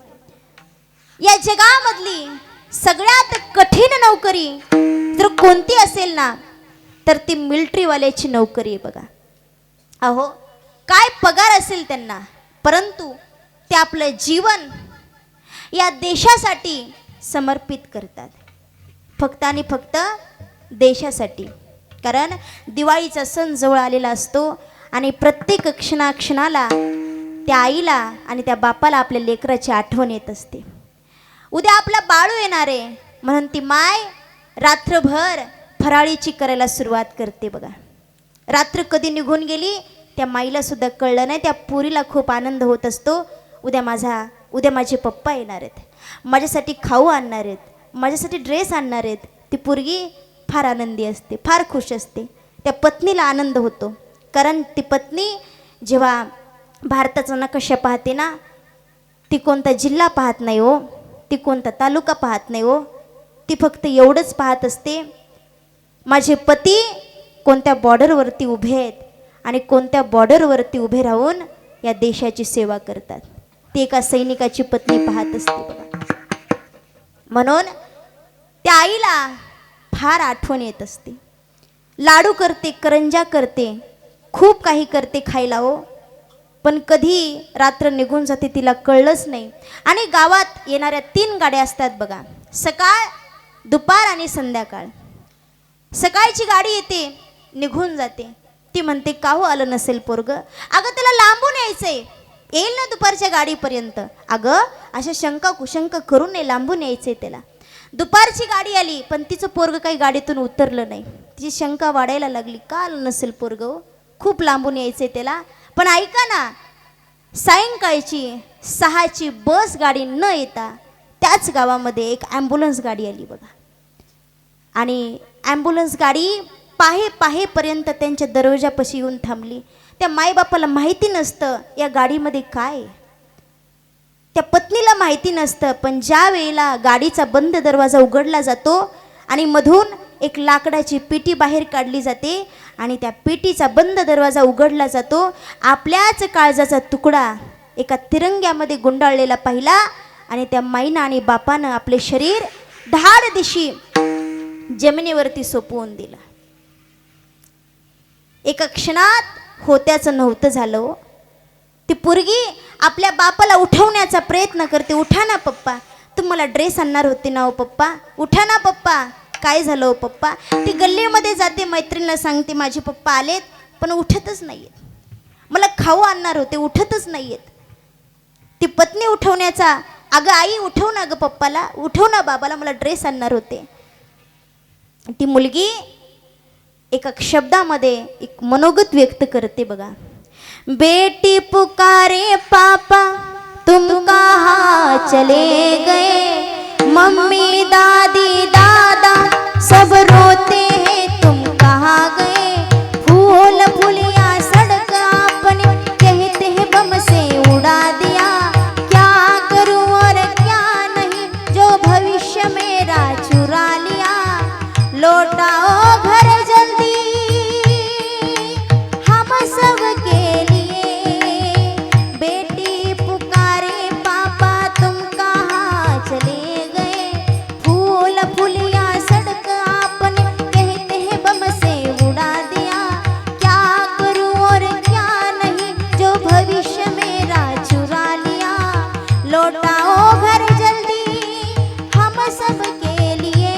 या जगामधली सगळ्यात कठीण नोकरी जर कोणती असेल ना, तर ती मिलिटरीवाल्याची नोकरी आहे बघा. अहो, काय पगार असेल त्यांना, परंतु ते आपलं जीवन या देशासाठी समर्पित करतात, फक्त आणि फक्त देशासाठी. कारण दिवाळीचा सण जवळ आलेला असतो आणि प्रत्येक क्षणाला त्या आईला आणि त्या बापाला आपल्या लेकराची आठवण येत असते. उद्या आपला बाळू येणार आहे म्हणून ती माय रात्रभर फराळीची करायला सुरुवात करते बघा. रात्र कधी निघून गेली त्या माईला सुद्धा कळलं नाही. त्या पोरीला खूप आनंद होत असतो, उद्या माझे पप्पा येणार आहेत, माझ्यासाठी खाऊ आणणार आहेत, माझ्यासाठी ड्रेस आणणार आहेत. ती पोरगी फार आनंदी असते, फार खुश असते. त्या पत्नीला आनंद होतो, कारण ती पत्नी जेव्हा भारताचा नकाशा पाहते ना, ती कोणता जिल्हा पाहत नाही हो, ती कोणता तालुका पाहत नाही हो, ती फक्त एवढंच पाहत असते, माझे पती कोणत्या बॉर्डरवरती उभे आहेत आणि कोणत्या बॉर्डरवरती उभे राहून या देशाची सेवा करतात. ती एका सैनिकाची पत्नी पाहत असते बघा. म्हणून त्या आईला फार आठवण येत असते. लाडू करते, करंजा करते, खूप काही करते खायला हो, पण कधी रात्र निघून जाते तिला कळलंच नाही. आणि गावात येणाऱ्या 3 गाड्या असतात बघा, सकाळ, दुपार आणि संध्याकाळ. सकाळची गाडी येते, निघून जाते. ती म्हणते का हो आलं नसेल पोरग, अगं त्याला लांबून यायचंय, येईल ना दुपारच्या गाडीपर्यंत. अगं अशा शंका कुशंका करून नाही, लांबून यायचंय त्याला. दुपारची गाडी आली पण तिचं पोरग काही गाडीतून उतरलं नाही. तिची शंका वाढायला लागली, का आलं नसेल पोरग, खूप लांबून यायचंय त्याला. पण ऐका ना, सायंकाळची 6ची बस गाडी न येता त्याच गावामध्ये एक ॲम्ब्युलन्स गाडी आली बघा. आणि ॲम्ब्युलन्स गाडी पाहेपर्यंत त्यांच्या दरवाजापाशी येऊन थांबली. त्या माईबापाला माहिती नसतं या गाडीमध्ये काय, त्या पत्नीला माहिती नसतं. पण ज्या वेळेला गाडीचा बंद दरवाजा उघडला जातो आणि मधून एक लाकडाची पेटी बाहेर काढली जाते आणि त्या पेटीचा बंद दरवाजा उघडला जातो, आपल्याच काळजाचा तुकडा एका तिरंग्यामध्ये गुंडाळलेला पाहिला आणि त्या माईनं आणि बापानं आपले शरीर धाड दिशी जमिनीवरती सोपवून दिलं. एका क्षणात होत्याचं नव्हतं झालं हो. ती पोरगी आपल्या बापाला उठवण्याचा प्रयत्न करते. उठा ना पप्पा, तुम्हाला ड्रेस आणणार होते ना हो पप्पा, उठा ना पप्पा, काय झालं हो पप्पा. ती गल्लीमध्ये जाते, मैत्रिणीला सांगते माझे पप्पा आलेत, पण उठतच नाहीयेत. मला खाऊ आणणार होते, उठतच नाहीयेत. ती पत्नी उठवण्याचा, अगं आई उठव ना, अगं पप्पाला उठव ना, बाबाला मला ड्रेस आणणार होते. ती मुलगी एका शब्दामध्ये एक मनोगत व्यक्त करते बघा. बेटी पुकारे पापा तुम कहाँ चले गए, मम्मी दादी दादा सब रोते हैं तुम कहाँ गए, फूल फुलिया सड़क आपने कहते हैं बम से उड़ा दिया, क्या करूं और क्या नहीं जो भविष्य मेरा चुरा लिया, लौटाओ घर जल्दी हम सब के लिए, बेटी पुकारे पापा तुम कहाँ चले गए, फूल फुलिया सड़क आपने कहते हैं बम से उड़ा दिया, क्या करूं और क्या नहीं जो भविष्य मेरा चुरा लिया, लौटाओ घर जल्दी हम सब के लिए,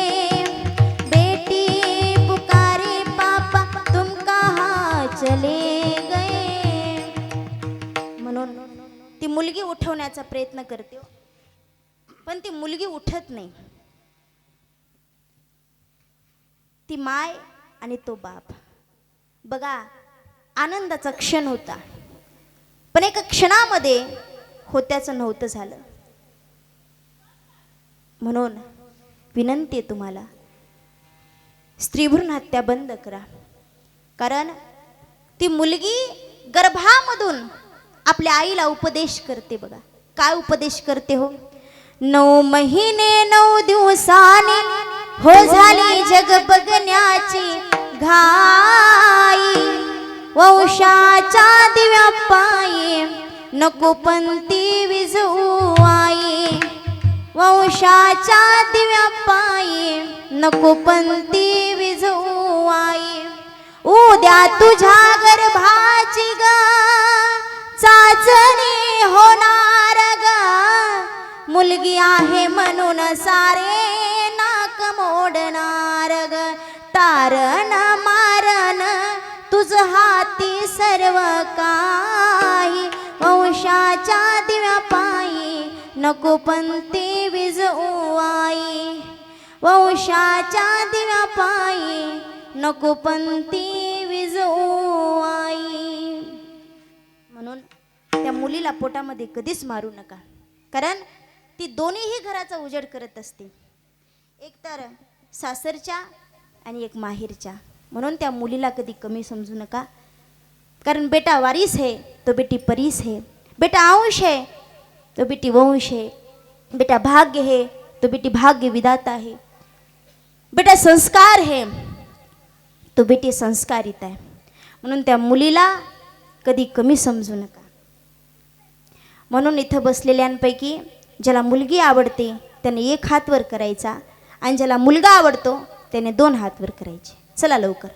बेटी पुकारे पापा तुम कहाँ चले गए. म्हणून ती मुलगी उठवण्याचा प्रयत्न करते हो. पण ती मुलगी उठत नाही. ती माय आणि तो बाप बघा, आनंदाचा क्षण होता, पण एका क्षणामध्ये होत्याचं नव्हतं झालं. म्हणून विनंती आहे तुम्हाला, स्त्रीभ्रूण हत्या बंद करा. कारण ती मुलगी गर्भामधून आपल्या आईला उपदेश करते बघा. काय उपदेश करते हो. 9 महिने 9 दिवसाने हो झाली जग बघण्याची घाई, वंशाच्या दिव्या पायी नको पंती विझू आई, वंशाच्या दिव्या पायी नको पंती विझू आई, उद्या तुझ्या गर्भाची ग चाचणी होणार ग, मुलगी आहे म्हणून सारे नाक मोडणार ग, तारण मारण तुझ हाती सर्व काही, वंशाच्या दिव्या पायी नको पंती विझू आई, वंशाच्या दिव्या पायी नको पंती विझू आई. म्हणून त्या मुलीला पोटामध्ये कधीच मारू नका. कारण ती दोन्हीही घराचा उजेड करत असते, एक तर सासरच्या आणि एक माहेरच्या. म्हणून त्या मुलीला कधी कमी समजू नका. कारण बेटा वारिस है तो बेटी परीस है, बेटा अंश है तो बेटी वंश है, बेटा भाग्य है तो बेटी भाग्य विधाता है, बेटा संस्कार है तो बेटी संस्कारित आहे. म्हणून त्या मुलीला कधी कमी समजू नका. म्हणून इथं बसलेल्यांपैकी ज्याला मुलगी आवडते त्याने 1 हात वर करायचा आणि ज्याला मुलगा आवडतो त्याने 2 हात वर करायचे. चला लवकर.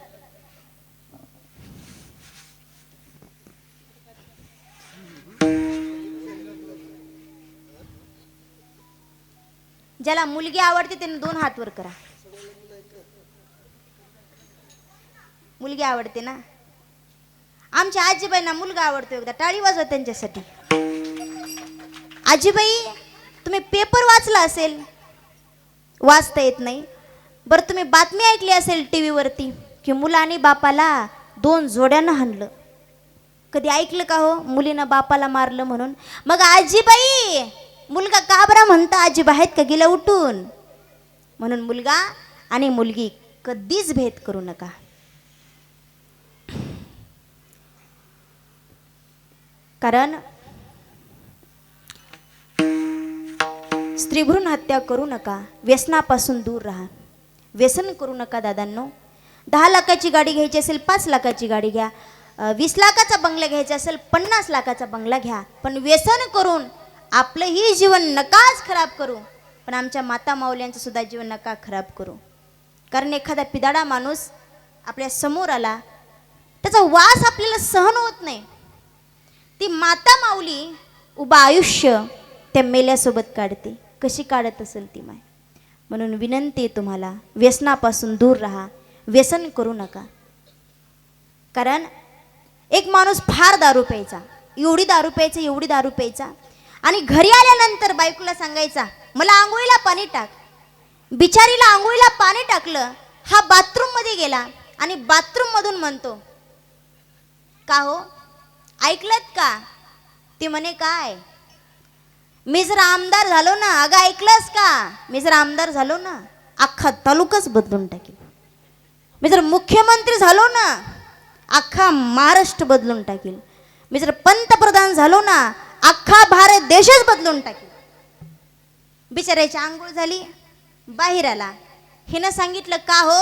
ज्याला मुलगी आवडते त्याने 2 हात वर करा. मुलगी आवडते ना. आमच्या आजीबाईंना मुलगा आवडतो. एकदा टाळी वाजवा त्यांच्यासाठी. आजीबाई तुम्ही पेपर वाचला असेल, वाचता येत नाही. बरं तुम्ही बातमी ऐकली असेल टी व्हीवरती की मुलाने बापाला 2 जोड्यानं हाणलं. कधी ऐकलं का हो मुलीनं बापाला मारलं म्हणून? मग आजीबाई मुलगा का बरं म्हणता आजीबा आहेत का गेल्या उठून? म्हणून मुलगा आणि मुलगी कधीच भेद करू नका. कारण स्त्रीभ्रूण हत्या करू नका. व्यसनापासून दूर राहा. व्यसन करू नका दादांनो. 10 लाखाची गाडी घ्यायची असेल 5 लाखाची गाडी घ्या. 20 लाखाचा बंगला घ्यायचा असेल 50 लाखाचा बंगला घ्या. पण व्यसन करून आपलंही जीवन नकाच खराब करू. पण आमच्या माता माऊल्यांचं सुद्धा जीवन नका खराब करू. कारण एखादा पिदाडा माणूस आपल्या समोर आला, त्याचा वास आपल्याला सहन होत नाही. ती माता माऊली उभा आयुष्य त्या मेल्यासोबत काढते. कशी काढत असेल ती माय. म्हणून विनंती आहे तुम्हाला, व्यसनापासून दूर राहा. व्यसन करू नका. कारण एक माणूस फार दारू प्यायचा, एवढी दारू प्यायचा, एवढी दारू प्यायचा, आणि घरी आल्यानंतर बायकोला सांगायचा मला आंघोळीला पाणी टाक. बिचारीला आंघोळीला पाणी टाकलं. हा बाथरूममध्ये गेला आणि बाथरूममधून म्हणतो का हो ऐकलत का? ती म्हणे काय? मी जर आमदार झालो ना. अगं ऐकलंस का? मी जर आमदार झालो ना अख्खा तालुकाच बदलून टाकेल. मी जर मुख्यमंत्री झालो ना अख्खा महाराष्ट्र बदलून टाकेल. मी जर पंतप्रधान झालो ना अख्खा भारत देशच बदलून टाकेल. बिचारायची आंघोळ झाली, बाहेर आला. हिनं सांगितलं का हो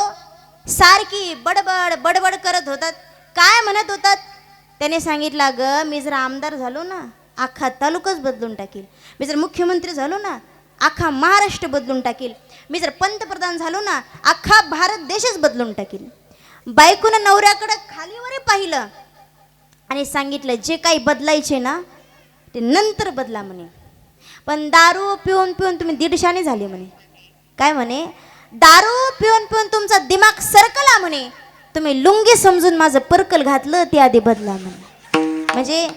सारखी बडबड बडबड करत होतात, काय म्हणत होतात? त्याने सांगितलं अगं मी जर आमदार झालो ना अख्खा तालुकाच बदलून टाकेल. मी जर मुख्यमंत्री झालो ना अख्खा महाराष्ट्र बदलून टाकेल. मी जर पंतप्रधान झालो ना अख्खा भारत देशच बदलून टाकेल. बायकोनं नवऱ्याकडं खालीवर पाहिलं आणि सांगितलं जे काही बदलायचे ना ते नंतर बदला म्हणे. पण दारू पिऊन पिऊन तुम्ही 150 झाले म्हणे. काय म्हणे? दारू पिऊन पिऊन तुमचा दिमाग सरकला म्हणे. तुम्ही लुंगी समजून माझं पर्कल घातलं ते आधी बदला म्हणे. म्हणजे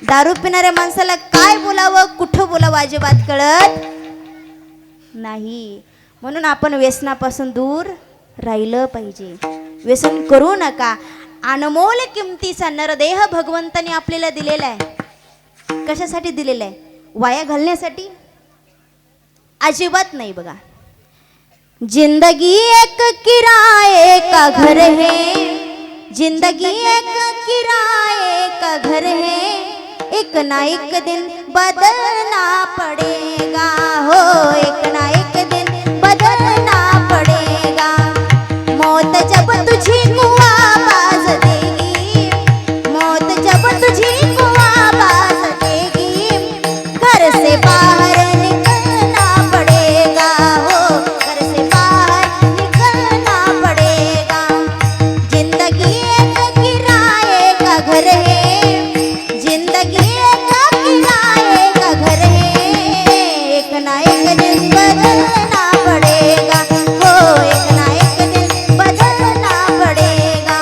दारू पिणाऱ्या माणसाला काय बोलावं कुठं बोलावं अजिबात कळत नाही. म्हणून आपण व्यसनापासून दूर राहिलं पाहिजे. व्यसन करू नका. अनमोल किमतीचा नरदेह भगवंताने आपल्याला दिलेला आहे. कशासाठी दिलेला आहे? वाया घालण्यासाठी अजिबात नाही. बघा, जिंदगी एक किराए का घर है, जिंदगी एक किराए का घर है, एक ना एक दिन बदलना पड़ेगा हो, एक ना एक दिन बदलना पड़ेगा. मौत जब तुझी को आवाज देगी, मौत जब तुझी को आवाज देगी, घर से बाहर निकलना पड़ेगा हो, घर से बाहर निकलना पड़ेगा. जिंदगी एक किराए का घर है, जिंदगी एक किराए का घर है, एक ना एक दिन बदलना पड़ेगा हो, एक ना एक दिन बदलना पड़ेगा.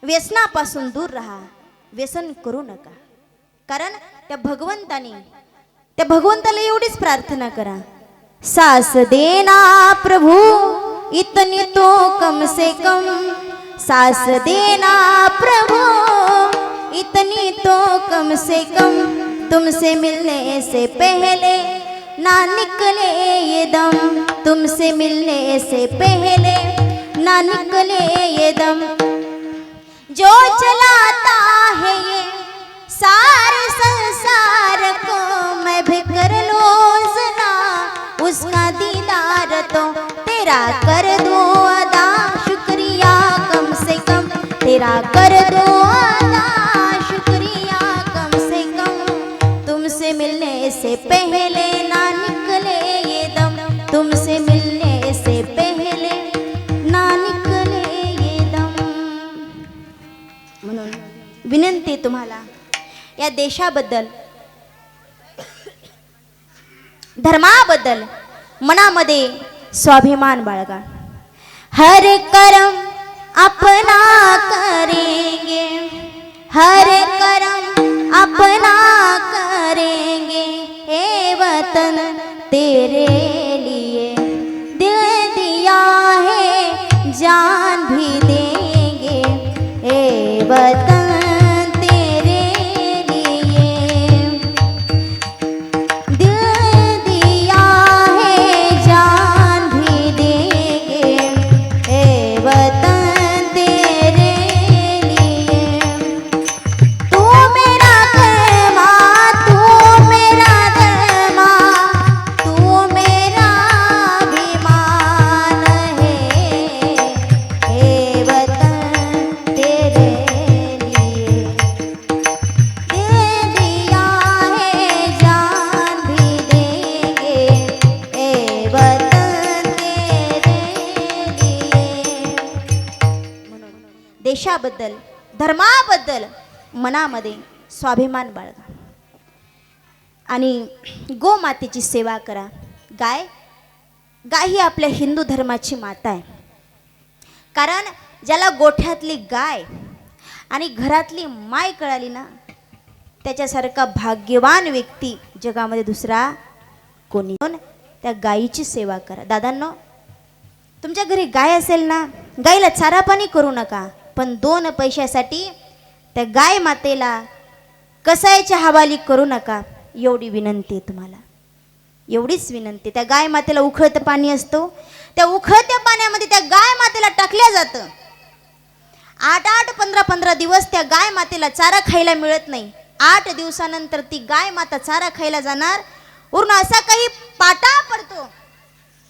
व्यसनापासून दूर राहा. व्यसन करू नका. कारण त्या भगवंताला एवढीच प्रार्थना करा, सास देना प्रभु इतनी तो कम से कम, सास देना प्रभु इतनी तो कम से कम, तुमसे मिलने से पहले ना निकले ये दम, तुमसे मिलने से पहले ना निकले ये दम. जो चलाता है ये सारे संसार को, मैं भी कर लूं जना उसका दीदार तो तेरा कर दो अदा शुक्रिया कम से कम, तेरा कर दो अदा शुक्रिया कम से कम. तुमसे मिलने से पहले ना निकले ये दम, तुमसे मिलने से पहले ना निकले ये दम. म्हणून विनंती तुम्हाला, या देशाबद्दल धर्माबद्दल मनामध्ये स्वाभिमान बाळगा. हर कर्म अपना करेंगे, हर कर्म अपना मारेंगे हे वतन तेरे लिए, दिल दिया है जान भी देंगे हे वतन तेरे लिए, दिल दिया है जान भी देंगे हे वतन तेरे लिए। तू मेरा कर्मा, तू मेरा धर्मा, तू मेरा अभिमान है हे वतन तेरे लिए, दिल दिया है जान भी देंगे हे वतन तेरे लिए। देशाबद्दल धर्माबद्दल मनामध्ये स्वाभिमान बाळगा आणि गोमातेची सेवा करा. गाय ही आपल्या हिंदू धर्माची माता आहे. कारण ज्याला गोठ्यातली गाय आणि घरातली माय कळाली ना, त्याच्यासारखा भाग्यवान व्यक्ती जगामध्ये दुसरा कोणी. त्या गायीची सेवा करा. दादांनो, तुमच्या घरी गाय असेल ना, गाईला चारा पाणी करू नका, पण 2 पैशासाठी त्या गाय मातेला कसायच्या हवाली करू नका. एवढी विनंती आहे तुम्हाला, एवढीच विनंती. त्या गाय मातेला उखळतं पाणी असतो, त्या उखळत्या पाण्यामध्ये त्या गाय मातेला टाकल्या जातं. 8-8, 15-15 दिवस त्या गाय मातेला चारा खायला मिळत नाही. 8 दिवसानंतर ती गाय माता चारा खायला जाणार, वरून असा काही पाटा पडतो,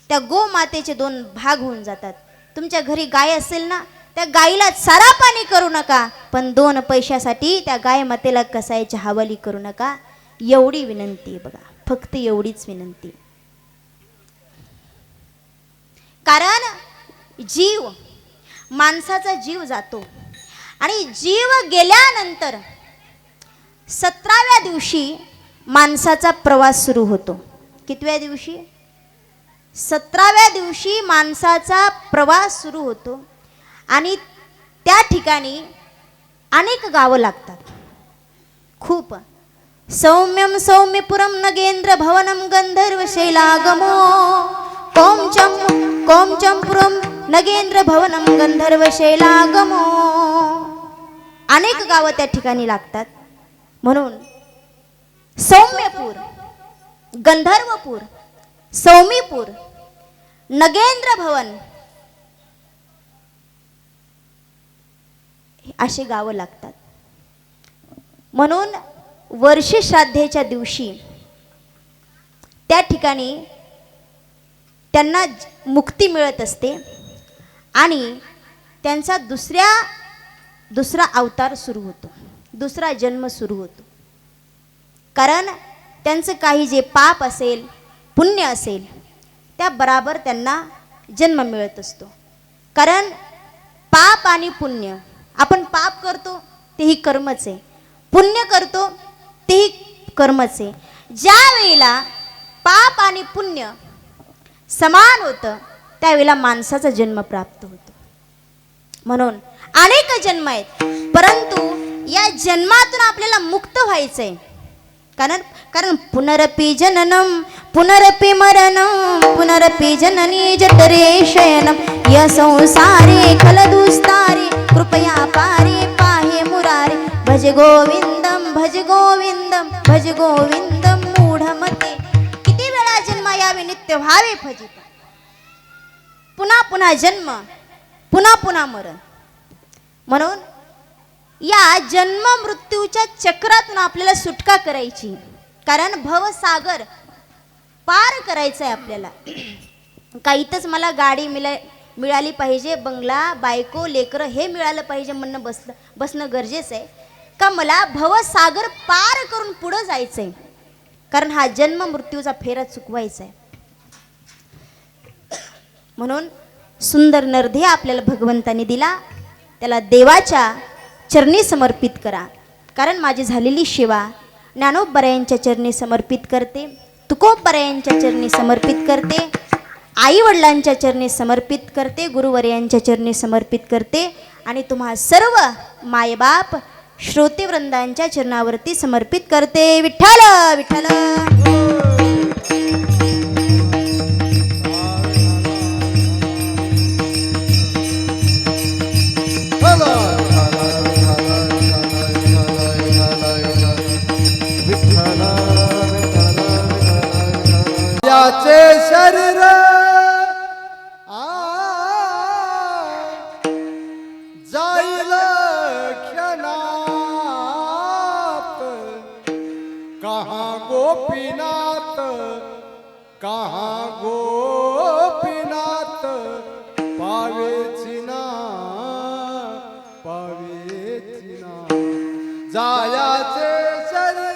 त्या गो मातेचे 2 भाग होऊन जातात. तुमच्या घरी गाय असेल ना, त्या गाईला चारा पाणी करू नका, पण 2 पैशासाठी त्या गाय मातेला कसायच्या हवाली करू नका. एवढी विनंती आहे बघा, फक्त एवढीच विनंती. कारण जीव, माणसाचा जीव जातो आणि जीव गेल्यानंतर 17व्या दिवशी माणसाचा प्रवास सुरू होतो. कितव्या दिवशी? 17व्या दिवशी माणसाचा प्रवास सुरू होतो आणि त्या ठिकाणी अनेक गावं लागतात. खूप. सौम्यम सौम्यपुरम नगेंद्र भवनम गंधर्व शैलागमो, कोमचंपुरम नगेंद्र भवनम गंधर्व शैलागमो. अनेक गावं त्या ठिकाणी लागतात. म्हणून सौम्यपूर, गंधर्वपूर, सौमीपूर, नगेंद्र भवन असे गावं लागतात. म्हणून वर्ष श्राद्धेच्या दिवशी त्या ठिकाणी त्यांना मुक्ती मिळत असते आणि त्यांचा दुसरा अवतार सुरू होतो, दुसरा जन्म सुरू होतो. कारण त्यांचं काही जे पाप असेल, पुण्य असेल, त्या बराबर त्यांना जन्म मिळत असतो. कारण पाप आणि पुण्य, आपण पाप करतो तेही कर्मच आहे, पुण्य करतो तेही कर्मच आहे. ज्या वेळेला पाप आणि पुण्य समान होतं त्यावेळेला माणसाचा जन्म प्राप्त होतो. म्हणून अनेक जन्म आहेत, परंतु या जन्मातून आपल्याला मुक्त व्हायचंय. कारण पुनरपि जननम पुनरपि मरणम पुनरपि जननी जठरे शयनम या संसारे खलदुस्तारे कृपया पारे पाहे मुरारे भज गोविंदम भज गोविंदम भज गोविंदम मूढमते. किती वेळा जन्म यावे नित्य व्हावे फजित. पुन्हा पुन्हा जन्म, पुन्हा पुन्हा मरण. म्हणून या जन्म मृत्यूच्या चक्रातून आपल्याला सुटका करायची. कारण भवसागर पार करायचं आहे आपल्याला. काहीतच मला गाडी मिळाली पाहिजे, बंगला, बायको, लेकरं हे मिळालं पाहिजे म्हणणं बसणं गरजेचं आहे का? मला भवसागर पार करून पुढं जायचं आहे. कारण हा जन्म मृत्यूचा फेरा चुकवायचा आहे. म्हणून सुंदर नरदेह आपल्याला भगवंताने दिला, त्याला देवाच्या चरणी समर्पित करा. कारण माझी झालेली सेवा ज्ञानोबरायांच्या चरणी समर्पित करते, तुकोबरायांच्या चरणी समर्पित करते, आई वडिलांच्या चरणी समर्पित करते, गुरुवर्यांच्या चरणी समर्पित करते आणि तुम्हा सर्व मायबाप श्रोतेवृंदांच्या चरणावरती समर्पित करते. विठ्ठल विठ्ठल. याचे शरीर जाईल क्षणात, कहा गोपीनाथ, कहा गोपीनाथ, पावेची ना, पावेची ना, जायाचे शरीर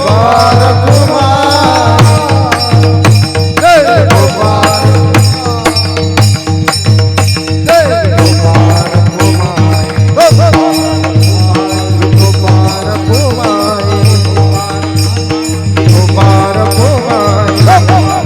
गोपाळ कुमार जय गोपाळ जय गोपाळ कुमार गोपाळ कुमार गोपाळ कुमार गोपाळ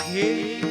हे